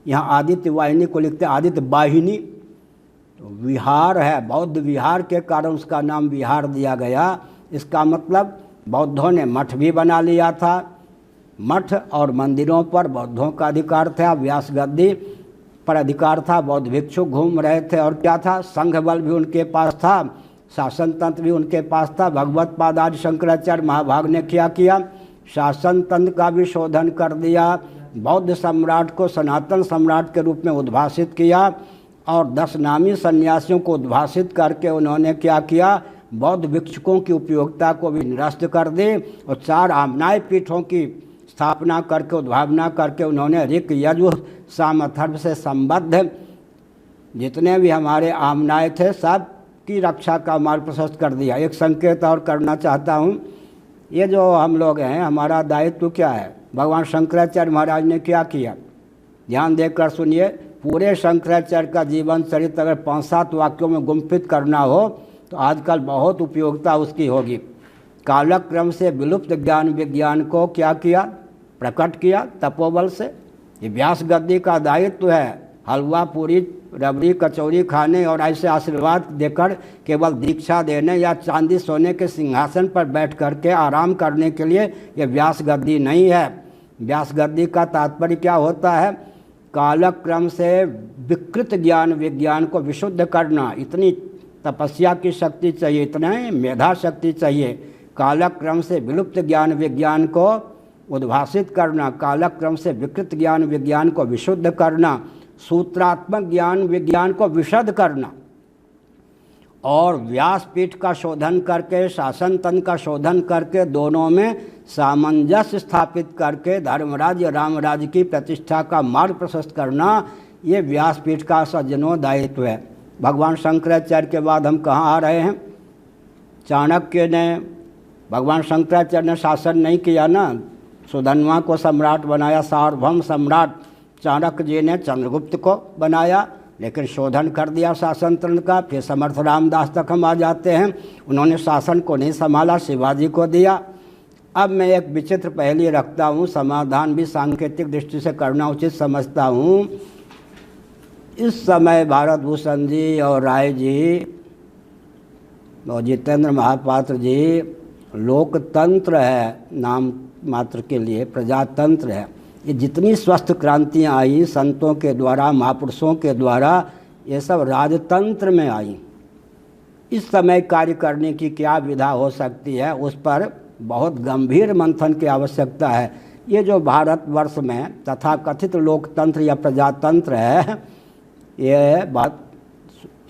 यहाँ आदित्य वाहिनी को लिखते हैं आदित्य वाहिनी। तो विहार है, बौद्ध विहार के कारण उसका नाम विहार दिया गया। इसका मतलब बौद्धों ने मठ भी बना लिया था, मठ और मंदिरों पर बौद्धों का अधिकार था, व्यास गद्दी पर अधिकार था, बौद्ध भिक्षु घूम रहे थे। और क्या था, संघ बल भी उनके पास था, शासन तंत्र भी उनके पास था। भगवत पाद आदि शंकराचार्य महाभाग ने क्या किया, शासन तंत्र का भी शोधन कर दिया, बौद्ध सम्राट को सनातन सम्राट के रूप में उद्भासित किया और 10 नामी सन्यासियों को उद्भासित करके उन्होंने क्या किया, बौद्ध भिक्षुकों की उपयोगिता को भी निरस्त कर दी और 4 आमनाय पीठों की स्थापना करके, उद्भावना करके उन्होंने ऋक यजुः साम अथर्व से संबद्ध जितने भी हमारे आमनाय थे सब की रक्षा का मार्ग प्रशस्त कर दिया। एक संकेत और करना चाहता हूँ, ये जो हम लोग हैं, हमारा दायित्व क्या है, भगवान शंकराचार्य महाराज ने क्या किया, ध्यान देकर सुनिए। पूरे शंकराचार्य का जीवन चरित्र अगर 5-7 वाक्यों में गुम्फित करना हो तो आजकल बहुत उपयोगिता उसकी होगी। कालक्रम से विलुप्त ज्ञान विज्ञान को क्या किया, प्रकट किया तपोबल से। ये व्यास गद्दी का दायित्व है, हलवा पूरी रबड़ी कचौरी खाने और ऐसे आशीर्वाद देकर केवल दीक्षा देने या चांदी सोने के सिंहासन पर बैठ करके आराम करने के लिए ये व्यास गद्दी नहीं है। व्यास गद्दी का तात्पर्य क्या होता है, कालक्रम से विकृत ज्ञान विज्ञान को विशुद्ध करना। इतनी तपस्या की शक्ति चाहिए, इतना मेधा शक्ति चाहिए। कालक्रम से विलुप्त ज्ञान विज्ञान को उद्भासित करना, कालक्रम से विकृत ज्ञान विज्ञान को विशुद्ध करना, सूत्रात्मक ज्ञान विज्ञान को विशद करना और व्यासपीठ का शोधन करके, शासन तंत्र का शोधन करके, दोनों में सामंजस्य स्थापित करके धर्मराज रामराज की प्रतिष्ठा का मार्ग प्रशस्त करना, ये व्यासपीठ का सज्जनों दायित्व है। भगवान शंकराचार्य के बाद हम कहाँ आ रहे हैं, चाणक्य ने, भगवान शंकराचार्य ने शासन नहीं किया ना, सुधन्वा को सम्राट बनाया, सार्वभौम सम्राट। चाणक्य जी ने चंद्रगुप्त को बनाया, लेकिन शोधन कर दिया शासन तंत्र का। फिर समर्थ रामदास तक हम आ जाते हैं, उन्होंने शासन को नहीं संभाला, शिवाजी को दिया। अब मैं एक विचित्र पहेली रखता हूँ, समाधान भी सांकेतिक दृष्टि से करना उचित समझता हूँ। इस समय भारत भूषण जी और राय जी और जितेंद्र महापात्र जी, लोकतंत्र है नाम मात्र के लिए, प्रजातंत्र है। ये जितनी स्वस्थ क्रांतियाँ आई संतों के द्वारा, महापुरुषों के द्वारा, ये सब राजतंत्र में आई। इस समय कार्य करने की क्या विधा हो सकती है, उस पर बहुत गंभीर मंथन की आवश्यकता है। ये जो भारतवर्ष में तथाकथित लोकतंत्र या प्रजातंत्र है, ये बात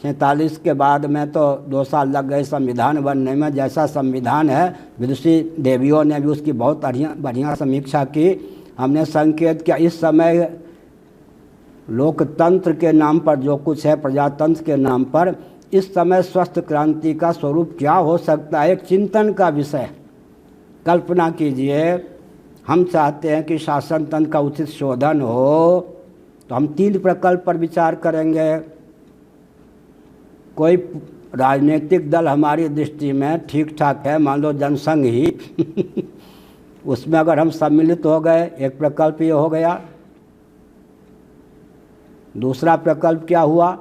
47 के बाद में तो 2 साल लग गए संविधान बनने में। जैसा संविधान है, विदुषी देवियों ने भी उसकी बहुत बढ़िया समीक्षा की। हमने संकेत किया इस समय लोकतंत्र के नाम पर जो कुछ है, प्रजातंत्र के नाम पर, इस समय स्वस्थ क्रांति का स्वरूप क्या हो सकता है, एक चिंतन का विषय। कल्पना कीजिए, हम चाहते हैं कि शासन तंत्र का उचित शोधन हो, तो हम 3 प्रकल्प पर विचार करेंगे। कोई राजनीतिक दल हमारी दृष्टि में ठीक ठाक है, मान लो जनसंघ ही उसमें अगर हम सम्मिलित हो गए, एक प्रकल्प ये हो गया। दूसरा प्रकल्प क्या हुआ,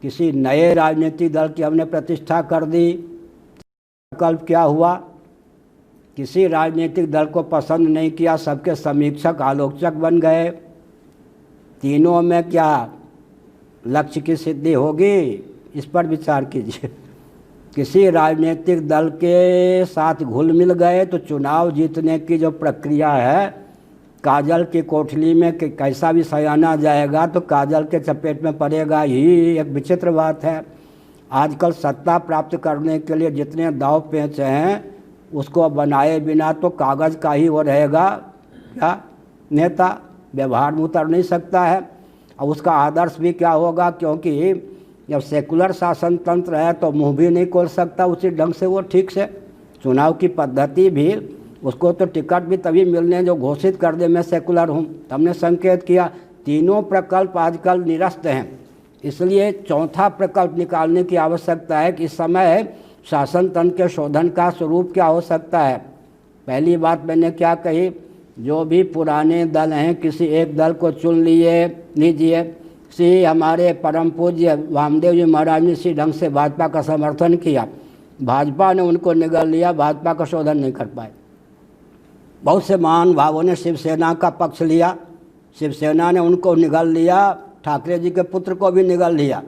किसी नए राजनीतिक दल की हमने प्रतिष्ठा कर दी। प्रकल्प क्या हुआ, किसी राजनीतिक दल को पसंद नहीं किया, सबके समीक्षक आलोचक बन गए। तीनों में क्या लक्ष्य की सिद्धि होगी, इस पर विचार कीजिए। किसी राजनीतिक दल के साथ घुल मिल गए तो चुनाव जीतने की जो प्रक्रिया है काजल की कोठली में कैसा भी सयाना जाएगा तो काजल के चपेट में पड़ेगा ही। एक विचित्र बात है, आजकल सत्ता प्राप्त करने के लिए जितने दाव पेच हैं उसको बनाए बिना तो कागज़ का ही वो रहेगा क्या नेता, व्यवहार में उतर नहीं सकता है। और उसका आदर्श भी क्या होगा, क्योंकि जब सेकुलर शासन तंत्र है तो मुंह भी नहीं खोल सकता उसी ढंग से वो ठीक से। चुनाव की पद्धति भी, उसको तो टिकट भी तभी मिलने जो घोषित कर दे मैं सेकुलर हूँ। हमने संकेत किया तीनों प्रकल्प आजकल निरस्त हैं, इसलिए चौथा प्रकल्प निकालने की आवश्यकता है कि इस समय शासन तंत्र के शोधन का स्वरूप क्या हो सकता है। पहली बात मैंने क्या कही, जो भी पुराने दल हैं किसी एक दल को चुन लीजिए। श्री हमारे परम पूज्य वामदेव जी महाराज ने इसी ढंग से भाजपा का समर्थन किया, भाजपा ने उनको निगल लिया, भाजपा का शोधन नहीं कर पाए। बहुत से महान भावों ने शिवसेना का पक्ष लिया, शिवसेना ने उनको निगल लिया, ठाकरे जी के पुत्र को भी निगल लिया।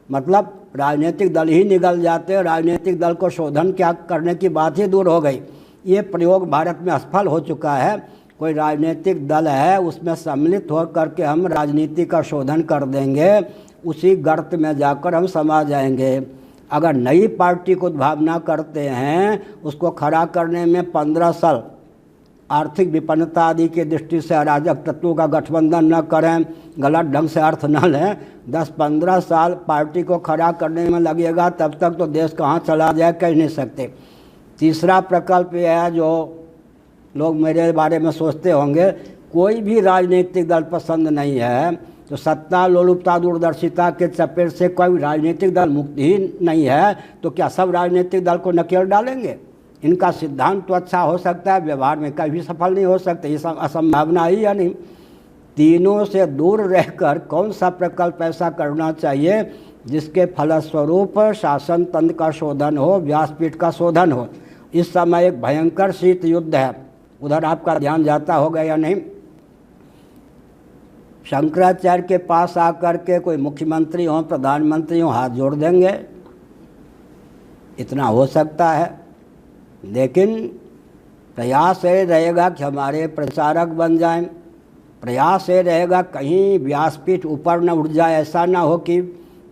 मतलब राजनीतिक दल ही निगल जाते, राजनीतिक दल को शोधन क्या करने की बात ही दूर हो गई। ये प्रयोग भारत में असफल हो चुका है। कोई राजनीतिक दल है उसमें सम्मिलित हो करके हम राजनीति का शोधन कर देंगे, उसी गर्त में जाकर हम समा जाएंगे। अगर नई पार्टी को भावना करते हैं, उसको खड़ा करने में 15 साल आर्थिक विपन्नता आदि की दृष्टि से अराजक तत्वों का गठबंधन न करें, गलत ढंग से अर्थ न लें, 10-15 साल पार्टी को खड़ा करने में लगेगा, तब तक तो देश कहाँ चला जाए कह नहीं सकते। तीसरा प्रकल्प यह है, जो लोग मेरे बारे में सोचते होंगे, कोई भी राजनीतिक दल पसंद नहीं है तो सत्ता लोलुपता दूरदर्शिता के चपेट से कोई राजनीतिक दल मुक्त ही नहीं है, तो क्या सब राजनीतिक दल को नकेल डालेंगे? इनका सिद्धांत तो अच्छा हो सकता है, व्यवहार में कभी सफल नहीं हो सकते, ये असंभावना ही या नहीं। तीनों से दूर रहकर कौन सा प्रकल्प ऐसा करना चाहिए जिसके फलस्वरूप शासन तंत्र का शोधन हो, व्यासपीठ का शोधन हो। इस समय एक भयंकर शीत युद्ध है, उधर आपका ध्यान जाता होगा या नहीं। शंकराचार्य के पास आकर के कोई मुख्यमंत्री हो, प्रधानमंत्री हो, हाथ जोड़ देंगे, इतना हो सकता है। लेकिन प्रयास ये रहेगा कि हमारे प्रचारक बन जाएं, प्रयास ये रहेगा कहीं व्यासपीठ ऊपर न उठ जाए, ऐसा ना हो कि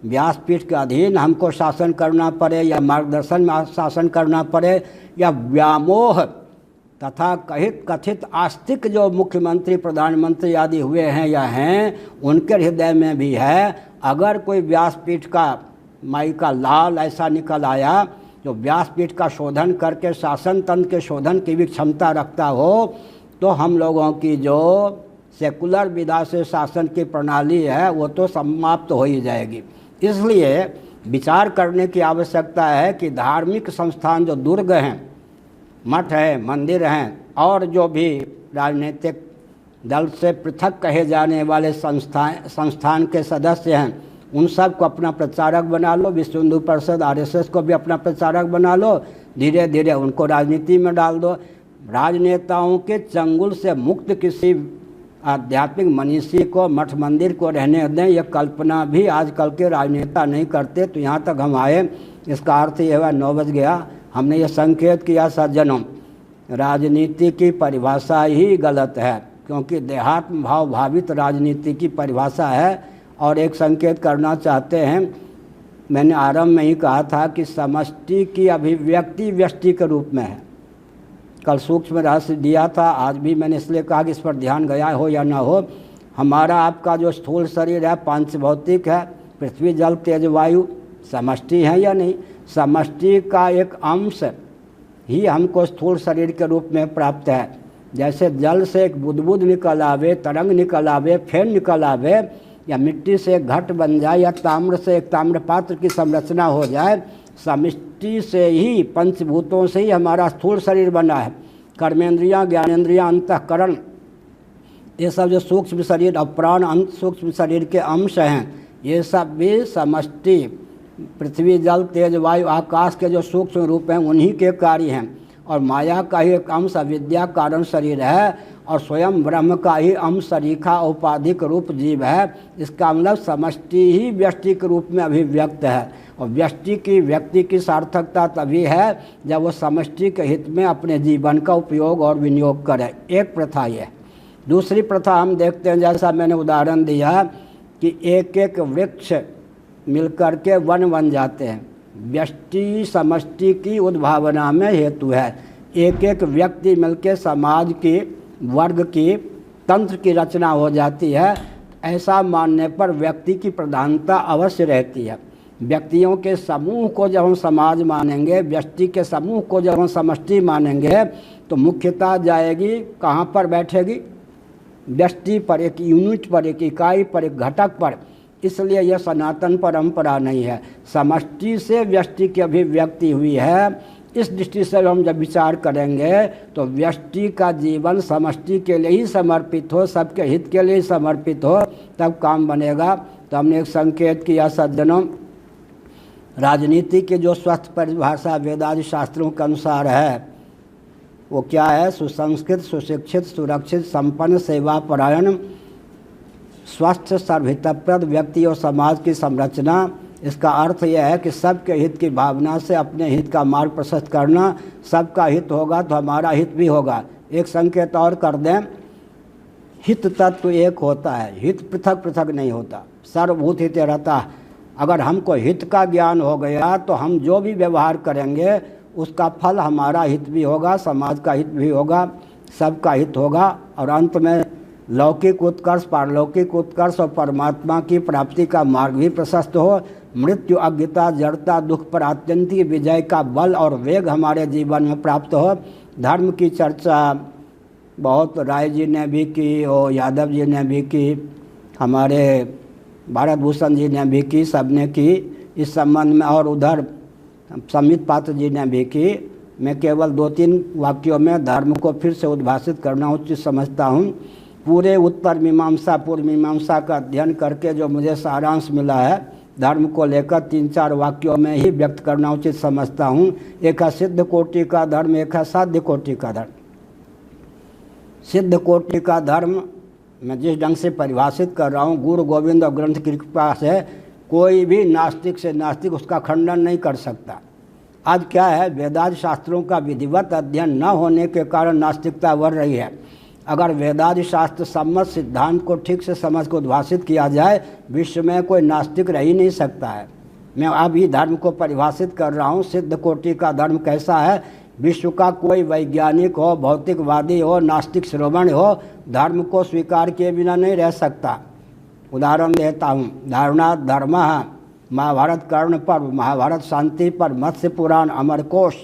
व्यासपीठ के अधीन हमको शासन करना पड़े या मार्गदर्शन में शासन करना पड़े, या व्यामोह तथा कथित आस्तिक जो मुख्यमंत्री प्रधानमंत्री आदि हुए हैं या हैं, उनके हृदय में भी है। अगर कोई व्यासपीठ का माई का लाल ऐसा निकल आया जो व्यासपीठ का शोधन करके शासन तंत्र के शोधन की भी क्षमता रखता हो, तो हम लोगों की जो सेकुलर विधा से शासन की प्रणाली है वो तो समाप्त हो ही जाएगी। इसलिए विचार करने की आवश्यकता है कि धार्मिक संस्थान जो दुर्ग हैं, मठ है, मंदिर हैं, और जो भी राजनीतिक दल से पृथक कहे जाने वाले संस्थान के सदस्य हैं, उन सब को अपना प्रचारक बना लो। विश्व हिंदू परिषद RSS को भी अपना प्रचारक बना लो, धीरे धीरे उनको राजनीति में डाल दो। राजनेताओं के चंगुल से मुक्त किसी आध्यात्मिक मनीषी को, मठ मंदिर को रहने दें, यह कल्पना भी आजकल के राजनेता नहीं करते। तो यहाँ तक हम आए, इसका अर्थ यह हुआ 9 बज गया। हमने ये संकेत किया सज्जनों, राजनीति की परिभाषा ही गलत है, क्योंकि देहात्म भाव भावित राजनीति की परिभाषा है। और एक संकेत करना चाहते हैं, मैंने आरंभ में ही कहा था कि समष्टि की अभिव्यक्ति व्यष्टि के रूप में है। कल सूक्ष्म रहस्य दिया था, आज भी मैंने इसलिए कहा कि इस पर ध्यान गया हो या ना हो। हमारा आपका जो स्थूल शरीर है पंचभौतिक है, पृथ्वी जल तेज वायु समष्टि है या नहीं? समष्टि का एक अंश ही हमको स्थूल शरीर के रूप में प्राप्त है। जैसे जल से एक बुदबुद निकल आवे, तरंग निकल आवे, फेन निकल आवे, या मिट्टी से एक घट बन जाए, या ताम्र से एक ताम्र पात्र की संरचना हो जाए, समष्टि से ही, पंचभूतों से ही हमारा स्थूल शरीर बना है। कर्मेंद्रियां, ज्ञानेंद्रियां, अंतःकरण, ये सब जो सूक्ष्म शरीर और प्राण सूक्ष्म शरीर के अंश हैं, ये सब भी समष्टि पृथ्वी जल तेज वायु आकाश के जो सूक्ष्म रूप हैं उन्हीं के कार्य हैं। और माया का ही एक अंश अविद्या कारण शरीर है, और स्वयं ब्रह्म का ही अंश सरीखा औपाधिक रूप जीव है। इसका मतलब समष्टि ही व्यष्टि के रूप में अभिव्यक्त है। और व्यष्टि की व्यक्ति की सार्थकता तभी है जब वो समष्टि के हित में अपने जीवन का उपयोग और विनियोग करे। एक प्रथा ये। दूसरी प्रथा हम देखते हैं, जैसा मैंने उदाहरण दिया कि एक एक वृक्ष मिलकर के वन बन जाते हैं। व्यष्टि समष्टि की उद्भावना में हेतु है। एक एक व्यक्ति मिलकर समाज की, वर्ग की, तंत्र की रचना हो जाती है। ऐसा मानने पर व्यक्ति की प्रधानता अवश्य रहती है। व्यक्तियों के समूह को जब हम समाज मानेंगे, व्यष्टि के समूह को जब हम समष्टि मानेंगे, तो मुख्यता जाएगी कहाँ पर बैठेगी? व्यष्टि पर, एक यूनिट पर, एक इकाई पर, एक घटक पर। इसलिए यह सनातन परंपरा नहीं है। समष्टि से व्यष्टि की अभिव्यक्ति हुई है। इस दृष्टि से हम जब विचार करेंगे तो व्यष्टि का जीवन समष्टि के लिए ही समर्पित हो, सबके हित के लिए ही समर्पित हो, तब काम बनेगा। तो हमने एक संकेत किया सज्जनों, राजनीति की जो स्वस्थ परिभाषा वेदादि शास्त्रों के अनुसार है वो क्या है? सुसंस्कृत, सुशिक्षित, सुरक्षित, संपन्न, सेवापरायण, स्वस्थ, सर्वहितप्रद व्यक्ति और समाज की संरचना। इसका अर्थ यह है कि सबके हित की भावना से अपने हित का मार्ग प्रशस्त करना। सबका हित होगा तो हमारा हित भी होगा। एक संकेत और कर दें, हित तत्व एक होता है, हित पृथक पृथक नहीं होता। सर्वभूत हित रहता। अगर हमको हित का ज्ञान हो गया तो हम जो भी व्यवहार करेंगे उसका फल हमारा हित भी होगा, समाज का हित भी होगा, सबका हित होगा। और अंत में लौकिक उत्कर्ष, पारलौकिक उत्कर्ष और परमात्मा की प्राप्ति का मार्ग भी प्रशस्त हो। मृत्यु, अज्ञता, जड़ता, दुख पर आत्यंतिक विजय का बल और वेग हमारे जीवन में प्राप्त हो। धर्म की चर्चा बहुत राय जी ने भी की और यादव जी ने भी की, हमारे भारत भूषण जी ने भी की, सब ने की इस संबंध में, और उधर समित पात्र जी ने भी की। मैं केवल 2-3 वाक्यों में धर्म को फिर से उद्भाषित करना उचित समझता हूँ। पूरे उत्तर मीमांसा, पूर्व मीमांसा का अध्ययन करके जो मुझे सारांश मिला है, धर्म को लेकर 3-4 वाक्यों में ही व्यक्त करना उचित समझता हूँ। एक है सिद्ध कोटि का धर्म, एक है साध्य कोटि का धर्म। सिद्ध कोटि का धर्म मैं जिस ढंग से परिभाषित कर रहा हूँ, गुरु गोविंद और ग्रंथ की कृपा से कोई भी नास्तिक से नास्तिक उसका खंडन नहीं कर सकता। आज क्या है, वेदादि शास्त्रों का विधिवत अध्ययन न होने के कारण नास्तिकता बढ़ रही है। अगर वेदादि शास्त्र सम्मत सिद्धांत को ठीक से समझ को उद्भाषित किया जाए, विश्व में कोई नास्तिक रह ही नहीं सकता है। मैं अभी धर्म को परिभाषित कर रहा हूँ। सिद्ध कोटि का धर्म कैसा है? विश्व का कोई वैज्ञानिक हो, भौतिकवादी हो, नास्तिक श्रोमण हो, धर्म को स्वीकार किए बिना नहीं रह सकता। उदाहरण देता हूँ, धारणात् धर्म, महाभारत कर्ण पर्व, महाभारत शांति पर, मत्स्य पुराण, अमरकोश,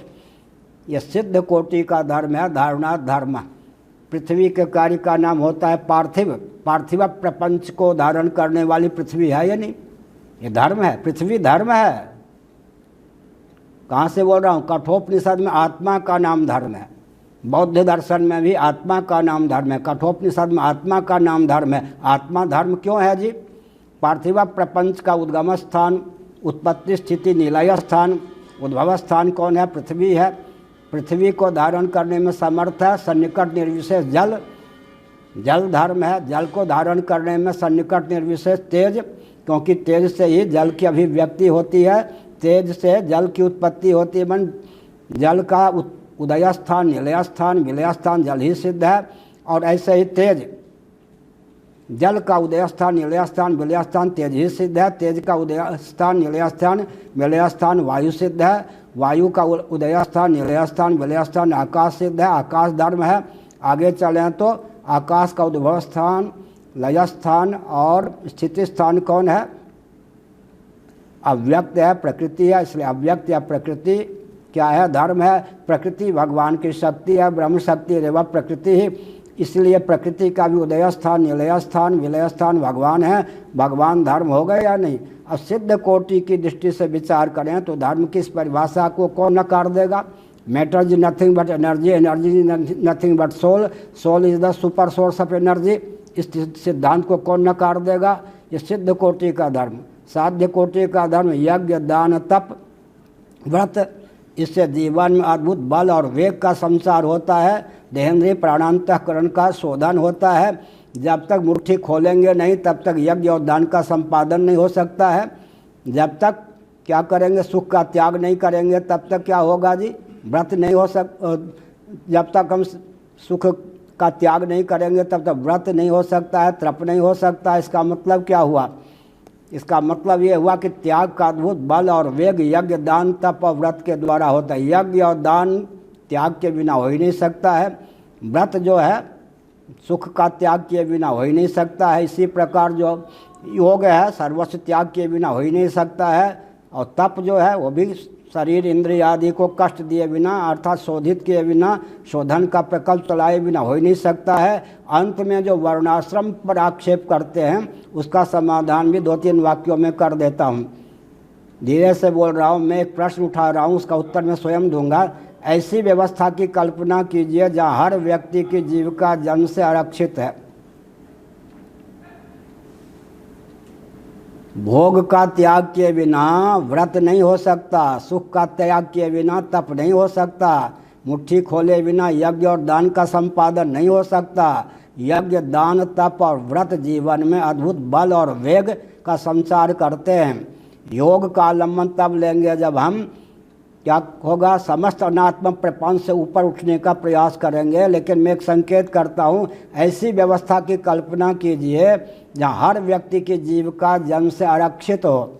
यह सिद्ध कोटि का धर्म है। धारणात् धर्म। पृथ्वी के कार्य का नाम होता है पार्थिव। पार्थिव प्रपंच को धारण करने वाली पृथ्वी है या नहीं? ये धर्म है, पृथ्वी धर्म है। कहाँ से बोल रहा हूँ? कठोपनिषद में आत्मा का नाम धर्म है। बौद्ध दर्शन में भी आत्मा का नाम धर्म है। कठोपनिषद में आत्मा का नाम धर्म है। आत्मा धर्म क्यों है जी? पार्थिव प्रपंच का उद्गम स्थान, उत्पत्ति, स्थिति, निलय स्थान, उद्भव स्थान कौन है? पृथ्वी है। पृथ्वी को धारण करने में समर्थ है सन्निकट निर्विशेष जल। जल धर्म है। जल को धारण करने में सन्निकट निर्विशेष तेज, क्योंकि तेज से ही जल की अभिव्यक्ति होती है, तेज से जल की उत्पत्ति होती है। मन जल का उदय स्थान, निलय स्थान, विलय स्थान जल ही सिद्ध है। और ऐसे ही तेज, जल का उदय स्थान, निलय स्थान, विलय स्थान तेज ही सिद्ध है। तेज का उदय स्थान, निलय स्थान, विलय स्थान वायु सिद्ध है। वायु का उदय स्थान, निलय स्थान, विलय स्थान आकाश सिद्ध है। आकाश धर्म है। आगे चलें तो आकाश का उद्भव स्थान, लय स्थान और स्थिति स्थान कौन है? अव्यक्त है, प्रकृति है। इसलिए अव्यक्त या प्रकृति क्या है? धर्म है। प्रकृति भगवान की शक्ति है, ब्रह्म शक्ति रेवा प्रकृति ही। इसलिए प्रकृति का भी उदय स्थान, निलय स्थान, विलय स्थान भगवान है। भगवान धर्म हो गए या नहीं? अब सिद्ध कोटि की दृष्टि से विचार करें तो धर्म की इस परिभाषा को कौन नकार देगा? Matter is nothing but energy, energy is nothing but soul, soul is the super source of energy. इस सिद्धांत को कौन नकार देगा? ये सिद्ध कोटि का धर्म। साध्य कोटि का धर्म यज्ञ, दान, तप, व्रत, इससे जीवन में अद्भुत बल और वेग का संचार होता है। देहेंद्रिय प्राणांतःकरण का शोधन होता है। जब तक मुट्ठी खोलेंगे नहीं तब तक यज्ञ और दान का संपादन नहीं हो सकता है। जब तक क्या करेंगे, सुख का त्याग नहीं करेंगे तब तक क्या होगा जी? व्रत नहीं हो जब तक हम सुख का त्याग नहीं करेंगे तब तक व्रत नहीं हो सकता है, तप नहीं हो सकता। इसका मतलब क्या हुआ? इसका मतलब ये हुआ कि त्याग का अद्भुत बल और वेग यज्ञ, दान, तप और व्रत के द्वारा होता है। यज्ञ और दान त्याग के बिना हो ही नहीं सकता है। व्रत जो है सुख का त्याग किए बिना हो ही नहीं सकता है। इसी प्रकार जो योग है सर्वस्व त्याग किए बिना हो ही नहीं सकता है। और तप जो है वो भी शरीर इंद्रिय आदि को कष्ट दिए बिना अर्थात शोधित किए बिना, शोधन का प्रकल्प चलाए बिना हो ही नहीं सकता है। अंत में जो वर्णाश्रम पर आक्षेप करते हैं उसका समाधान भी 2-3 वाक्यों में कर देता हूँ। धीरे से बोल रहा हूँ, मैं एक प्रश्न उठा रहा हूँ, उसका उत्तर मैं स्वयं दूंगा। ऐसी व्यवस्था की कल्पना कीजिए जहाँ हर व्यक्ति की जीविका जन्म से आरक्षित है। भोग का त्याग किए बिना व्रत नहीं हो सकता, सुख का त्याग किए बिना तप नहीं हो सकता, मुट्ठी खोले बिना यज्ञ और दान का संपादन नहीं हो सकता। यज्ञ, दान, तप और व्रत जीवन में अद्भुत बल और वेग का संचार करते हैं। योग का आलम्बन तब लेंगे जब हम क्या होगा, समस्त अनात्मक प्रपंच से ऊपर उठने का प्रयास करेंगे। लेकिन मैं एक संकेत करता हूँ, ऐसी व्यवस्था की कल्पना कीजिए जहाँ हर व्यक्ति की जीविका जन्म से आरक्षित हो।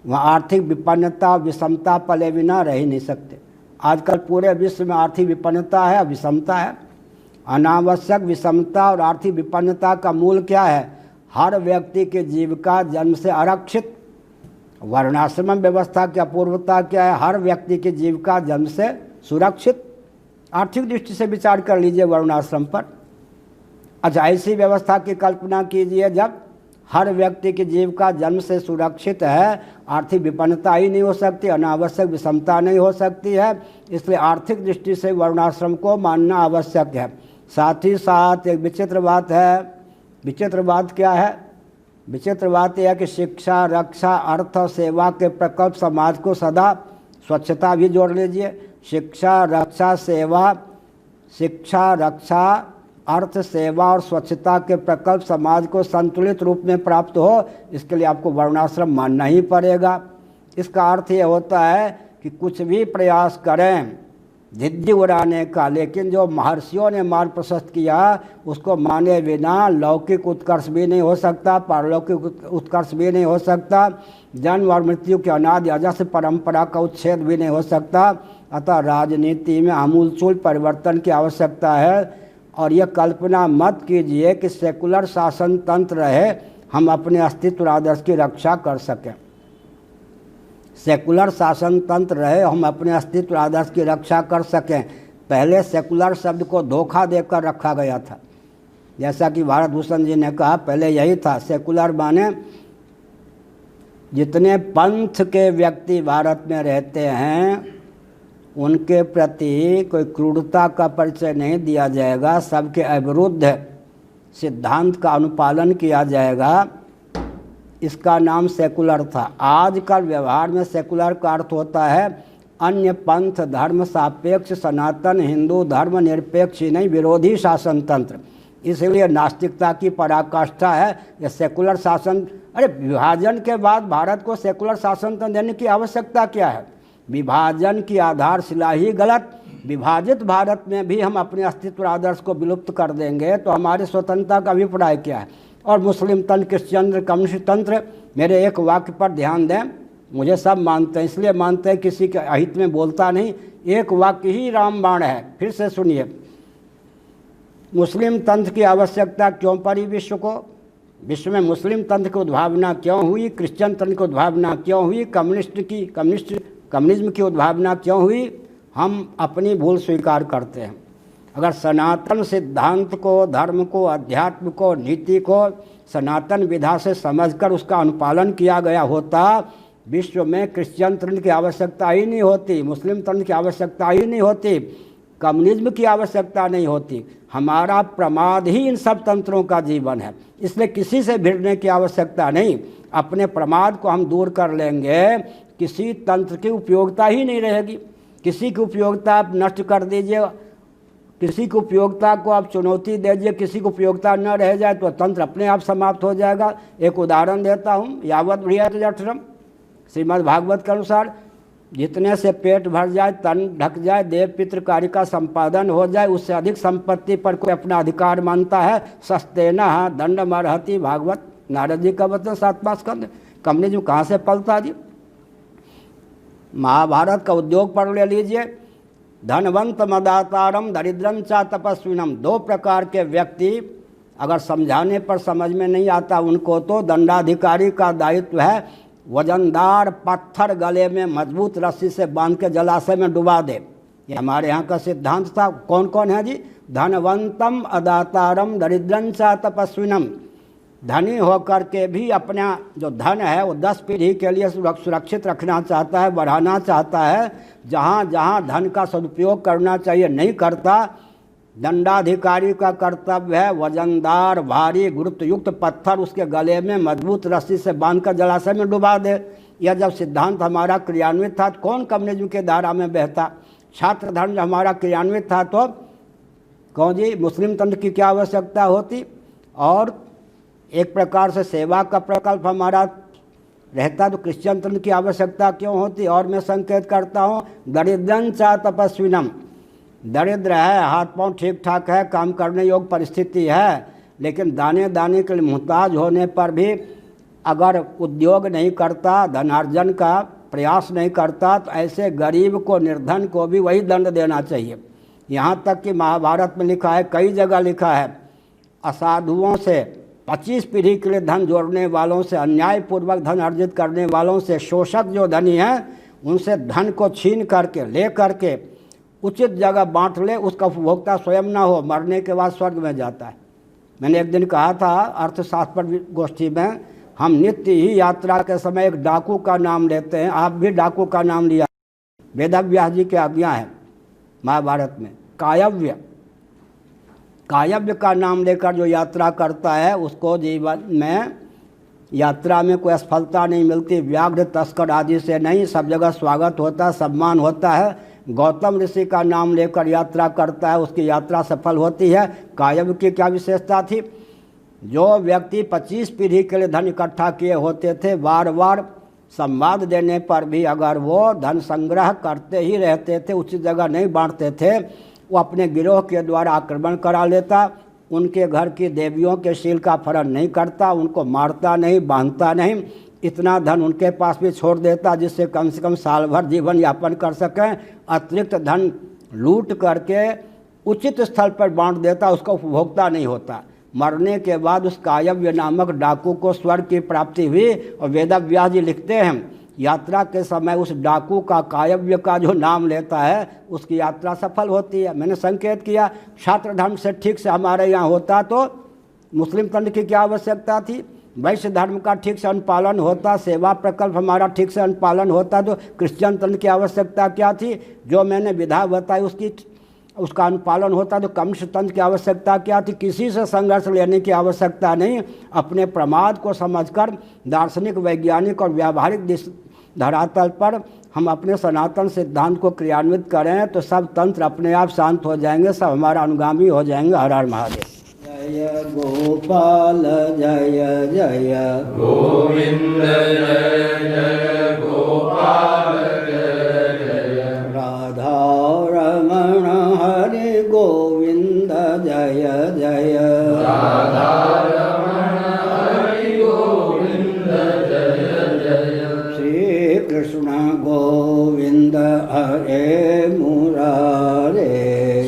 वहाँ आर्थिक विपन्नता विषमता पले बिना रह ही नहीं सकते। आजकल पूरे विश्व में आर्थिक विपन्नता है, विषमता है। अनावश्यक विषमता और आर्थिक विपन्नता का मूल क्या है? हर व्यक्ति की जीविका जन्म से आरक्षित। वर्णाश्रम व्यवस्था की अपूर्वता क्या है? हर व्यक्ति की जीविका जन्म से सुरक्षित। आर्थिक दृष्टि से विचार कर लीजिए वर्णाश्रम पर। अच्छा, ऐसी व्यवस्था की कल्पना कीजिए जब हर व्यक्ति की जीविका जन्म से सुरक्षित है, आर्थिक विपन्नता ही नहीं हो सकती, अनावश्यक विषमता नहीं हो सकती है। इसलिए आर्थिक दृष्टि से वर्णाश्रम को मानना आवश्यक है। साथ ही साथ एक विचित्र बात है। विचित्र बात क्या है? विचित्र बात यह है कि शिक्षा, रक्षा, अर्थ और सेवा के प्रकल्प समाज को सदा, स्वच्छता भी जोड़ लीजिए, शिक्षा, रक्षा, सेवा, शिक्षा, रक्षा, अर्थ, सेवा और स्वच्छता के प्रकल्प समाज को संतुलित रूप में प्राप्त हो, इसके लिए आपको वर्णाश्रम मानना ही पड़ेगा। इसका अर्थ ये होता है कि कुछ भी प्रयास करें धिद्दी उड़ाने का, लेकिन जो महर्षियों ने मार्ग प्रशस्त किया उसको माने बिना लौकिक उत्कर्ष भी नहीं हो सकता, पारलौकिक उत्कर्ष भी नहीं हो सकता, जन्म और मृत्यु के अनादि अजस्र परंपरा का उच्छेद भी नहीं हो सकता। अतः राजनीति में आमूलचूल परिवर्तन की आवश्यकता है। और यह कल्पना मत कीजिए कि सेकुलर शासन तंत्र रहे हम अपने अस्तित्व और आदर्श की रक्षा कर सकें। सेकुलर शासन तंत्र रहे हम अपने अस्तित्व आदर्श की रक्षा कर सकें। पहले सेकुलर शब्द को धोखा देकर रखा गया था। जैसा कि भारत भूषण जी ने कहा, पहले यही था। सेकुलर माने जितने पंथ के व्यक्ति भारत में रहते हैं उनके प्रति कोई क्रूरता का परिचय नहीं दिया जाएगा, सबके अविरुद्ध सिद्धांत का अनुपालन किया जाएगा। इसका नाम सेकुलर था। आजकल व्यवहार में सेकुलर का अर्थ होता है अन्य पंथ धर्म सापेक्ष सनातन हिंदू धर्म निरपेक्ष ही नहीं विरोधी शासन तंत्र। इसलिए नास्तिकता की पराकाष्ठा है यह सेकुलर शासन। अरे विभाजन के बाद भारत को सेकुलर शासन तंत्र देने की आवश्यकता क्या है? विभाजन की आधारशिला ही गलत। विभाजित भारत में भी हम अपने अस्तित्व आदर्श को विलुप्त कर देंगे तो हमारी स्वतंत्रता का अभिप्राय क्या है? और मुस्लिम तंत्र, क्रिश्चियन कम्युनिस्ट तंत्र, मेरे एक वाक्य पर ध्यान दें, मुझे सब मानते हैं, इसलिए मानते हैं किसी के अहित में बोलता नहीं। एक वाक्य ही रामबाण है, फिर से सुनिए। मुस्लिम तंत्र की आवश्यकता क्यों पड़ी विश्व को? विश्व में मुस्लिम तंत्र की उद्भावना क्यों हुई? क्रिश्चियन तंत्र की उद्भावना क्यों हुई? कम्युनिज्म की उद्भावना क्यों हुई? हम अपनी भूल स्वीकार करते हैं। अगर सनातन सिद्धांत को, धर्म को, अध्यात्म को, नीति को सनातन विधा से समझकर उसका अनुपालन किया गया होता, विश्व में क्रिश्चियन तंत्र की आवश्यकता ही नहीं होती, मुस्लिम तंत्र की आवश्यकता ही नहीं होती, कम्युनिज्म की आवश्यकता नहीं होती। हमारा प्रमाद ही इन सब तंत्रों का जीवन है। इसलिए किसी से भिड़ने की आवश्यकता नहीं। अपने प्रमाद को हम दूर कर लेंगे, किसी तंत्र की उपयोगिता ही नहीं रहेगी। किसी की उपयोगिता आप नष्ट कर दीजिए, किसी की उपयोगिता को आप चुनौती दे दीजिए, किसी की उपयोगिता न रह जाए तो तंत्र अपने आप समाप्त हो जाएगा। एक उदाहरण देता हूँ, यावत बृहत् जठरम, श्रीमद् भागवत के अनुसार जितने से पेट भर जाए, तन ढक जाए, देव पितृ कार्य का संपादन हो जाए, उससे अधिक संपत्ति पर कोई अपना अधिकार मानता है। सस्तेना दंड मरहति भागवत, नारद जी का वचन 7वां स्कंद। कम्युनिज्म कहाँ से पलता जी? महाभारत का उद्योग पढ़ ले लीजिए। धनवंत मदातारम दरिद्रम चा तपस्विनम। 2 प्रकार के व्यक्ति अगर समझाने पर समझ में नहीं आता उनको तो दंडाधिकारी का दायित्व है वजनदार पत्थर गले में मजबूत रस्सी से बांध के जलाशय में डुबा दे। ये हमारे यहाँ का सिद्धांत था। कौन कौन है जी? धनवंतम अदातारम दरिद्रम चा तपस्विनम। धनी होकर के भी अपना जो धन है वो 10 पीढ़ी के लिए सुरक्षित रखना चाहता है, बढ़ाना चाहता है। जहाँ जहाँ धन का सदुपयोग करना चाहिए नहीं करता। दंडाधिकारी का कर्तव्य है वजनदार भारी गुरुत्वयुक्त पत्थर उसके गले में मजबूत रस्सी से बांधकर जलाशय में डुबा दे। यह जब सिद्धांत हमारा क्रियान्वित था तो कौन कम्युनिज्म के धारा में बहता? छात्र धर्म हमारा क्रियान्वित था तो कौन जी मुस्लिम तंत्र की क्या आवश्यकता होती? और एक प्रकार से सेवा का प्रकल्प हमारा रहता तो क्रिश्चियन तंत्र की आवश्यकता क्यों होती? और मैं संकेत करता हूँ दरिद्रं चा तपस्विनम। दरिद्र है, हाथ पांव ठीक ठाक है, काम करने योग्य परिस्थिति है, लेकिन दाने दाने के लिए मुहताज होने पर भी अगर उद्योग नहीं करता, धनार्जन का प्रयास नहीं करता तो ऐसे गरीब को, निर्धन को भी वही दंड देना चाहिए। यहाँ तक कि महाभारत में लिखा है, कई जगह लिखा है, असाधुओं से 25 पीढ़ी के लिए धन जोड़ने वालों से, अन्यायपूर्वक धन अर्जित करने वालों से, शोषक जो धनी हैं उनसे धन को छीन करके ले करके उचित जगह बांट ले, उसका उपभोक्ता स्वयं ना हो, मरने के बाद स्वर्ग में जाता है। मैंने एक दिन कहा था अर्थशास्त्र पर गोष्ठी में, हम नित्य ही यात्रा के समय एक डाकू का नाम लेते हैं। आप भी डाकू का नाम लिया, वेदव्यास जी की आज्ञा है महाभारत में। कायव्य, कायव्य का नाम लेकर जो यात्रा करता है उसको जीवन में यात्रा में कोई असफलता नहीं मिलती। व्याघ्र तस्कर आदि से नहीं, सब जगह स्वागत होता है, सम्मान होता है। गौतम ऋषि का नाम लेकर यात्रा करता है, उसकी यात्रा सफल होती है। कायव्य की क्या विशेषता थी? जो व्यक्ति 25 पीढ़ी के लिए धन इकट्ठा किए होते थे, बार बार संवाद देने पर भी अगर वो धन संग्रह करते ही रहते थे, उचित जगह नहीं बांटते थे, वो अपने गिरोह के द्वारा आक्रमण करा लेता, उनके घर की देवियों के शील का फरण नहीं करता, उनको मारता नहीं, बांधता नहीं, इतना धन उनके पास भी छोड़ देता जिससे कम से कम साल भर जीवन यापन कर सकें। अतिरिक्त धन लूट करके उचित स्थल पर बांट देता, उसका उपभोक्ता नहीं होता। मरने के बाद उस कायव्य नामक डाकू को स्वर्ग की प्राप्ति हुई। और वेदव्यास जी लिखते हैं यात्रा के समय उस डाकू का, कायव्य का जो नाम लेता है उसकी यात्रा सफल होती है। मैंने संकेत किया छात्र धर्म से ठीक से हमारे यहाँ होता तो मुस्लिम तंत्र की क्या आवश्यकता थी? वैश्य धर्म का ठीक से अनुपालन होता, सेवा प्रकल्प हमारा ठीक से अनुपालन होता तो क्रिश्चियन तंत्र की आवश्यकता क्या थी? जो मैंने विधा बताई उसका अनुपालन होता तो कम्युनिस्ट तंत्र की आवश्यकता क्या थी? किसी से संघर्ष लेने की आवश्यकता नहीं। अपने प्रमाद को समझकर दार्शनिक, वैज्ञानिक और व्यावहारिक धरातल पर हम अपने सनातन सिद्धांत को क्रियान्वित करें तो सब तंत्र अपने आप शांत हो जाएंगे, सब हमारा अनुगामी हो जाएंगे। हर हर महादेव। जय गोपाल जय जय गोविंद जय जय गोपाल जय जय राधा रमण हरि गोविंद जय जय राधा रमण हरि गोविंद जय जय श्री कृष्ण गोविंद हरे मुरारे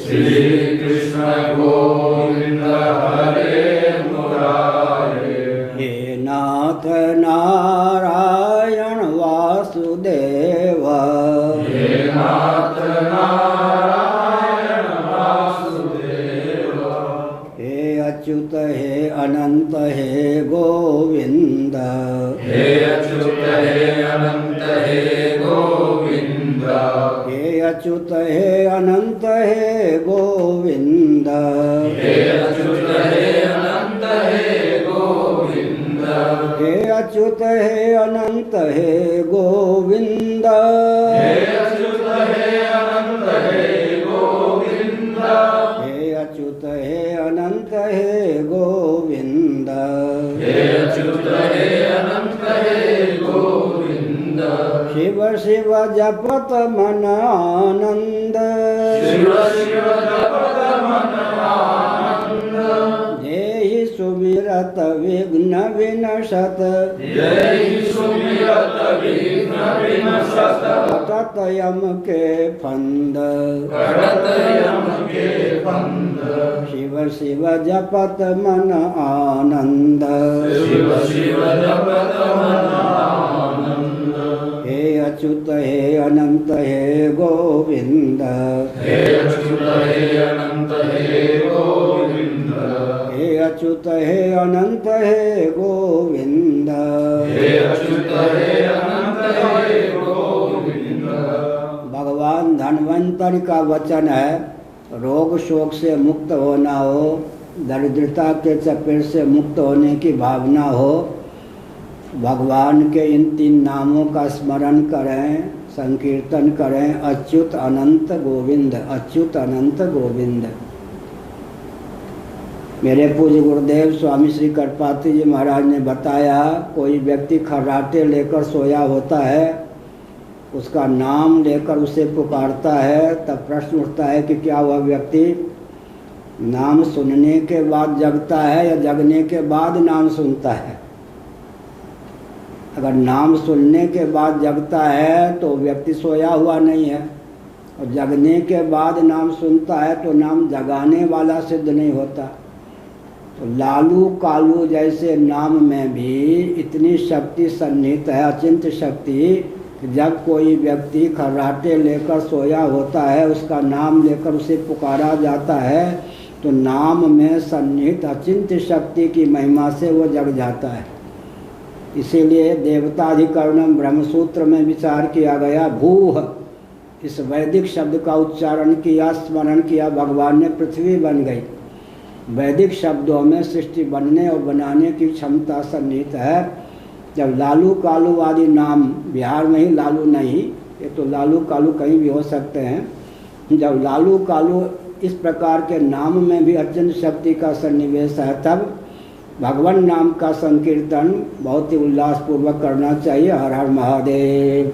श्री कृष्ण गोविंद हरे मुरारे हे नाथ नारायण वासुदेव हे नाथ नारायण वासुदेव हे अच्युत हे अनंत हे गोविंद हे अच्युत हे अनंत हे गोविंद हे अच्युत हे अनंत हे गोविंद हे अच्युत हे अनंत हे गोविंद हे अच्युत हे अनंत हे गोविंद हे अच्युत हे अनंत हे गोविंद हे अच्युत हे अनंत हे गोविंद हे अच्युत हे अनंत हे गोविंद शिव शिव जपत मन आनंद, शिव शिव जपत मन आनंद, जेहि सुमिरत विघ्न विनशत, जेहि सुमिरत विघ्न विनशत, कटत यम के फंद, कटत यम के फंद, शिव शिव जपत मन आनंद, शिव शिव जपत मन आनंद, हे अच्युत हे अनंत हे गोविंद, हे अच्युत हे अनंत हे गोविंद, हे अच्युत हे अनंत हे गोविंद, हे अच्युत हे अनंत हे गोविंद। भगवान धन्वंतरि का वचन है, रोग शोक से मुक्त होना हो, दरिद्रता के चपेट से मुक्त होने की भावना हो, भगवान के इन 3 नामों का स्मरण करें, संकीर्तन करें, अच्युत अनंत गोविंद, अच्युत अनंत गोविंद। मेरे पूज्य गुरुदेव स्वामी श्री करपात्री जी महाराज ने बताया, कोई व्यक्ति खर्राटे लेकर सोया होता है, उसका नाम लेकर उसे पुकारता है, तब प्रश्न उठता है कि क्या वह व्यक्ति नाम सुनने के बाद जगता है या जगने के बाद नाम सुनता है। अगर नाम सुनने के बाद जगता है तो व्यक्ति सोया हुआ नहीं है, और जगने के बाद नाम सुनता है तो नाम जगाने वाला सिद्ध नहीं होता। तो लालू कालू जैसे नाम में भी इतनी शक्ति सन्निहित है, अचिंत्य शक्ति, जब कोई व्यक्ति खर्राटे लेकर सोया होता है, उसका नाम लेकर उसे पुकारा जाता है, तो नाम में सन्निहित अचिंत्य शक्ति की महिमा से वो जग जाता है। इसीलिए देवताधिकरणम ब्रह्मसूत्र में विचार किया गया, भूह, इस वैदिक शब्द का उच्चारण किया, स्मरण किया, भगवान ने पृथ्वी बन गई। वैदिक शब्दों में सृष्टि बनने और बनाने की क्षमता सन्निहित है। जब लालू कालू आदि नाम, बिहार में ही लालू नहीं, ये तो लालू कालू कहीं भी हो सकते हैं, जब लालू कालू इस प्रकार के नाम में भी अत्यंत शक्ति का सन्निवेश है, तब भगवान नाम का संकीर्तन बहुत ही उल्लासपूर्वक करना चाहिए। हर हर महादेव।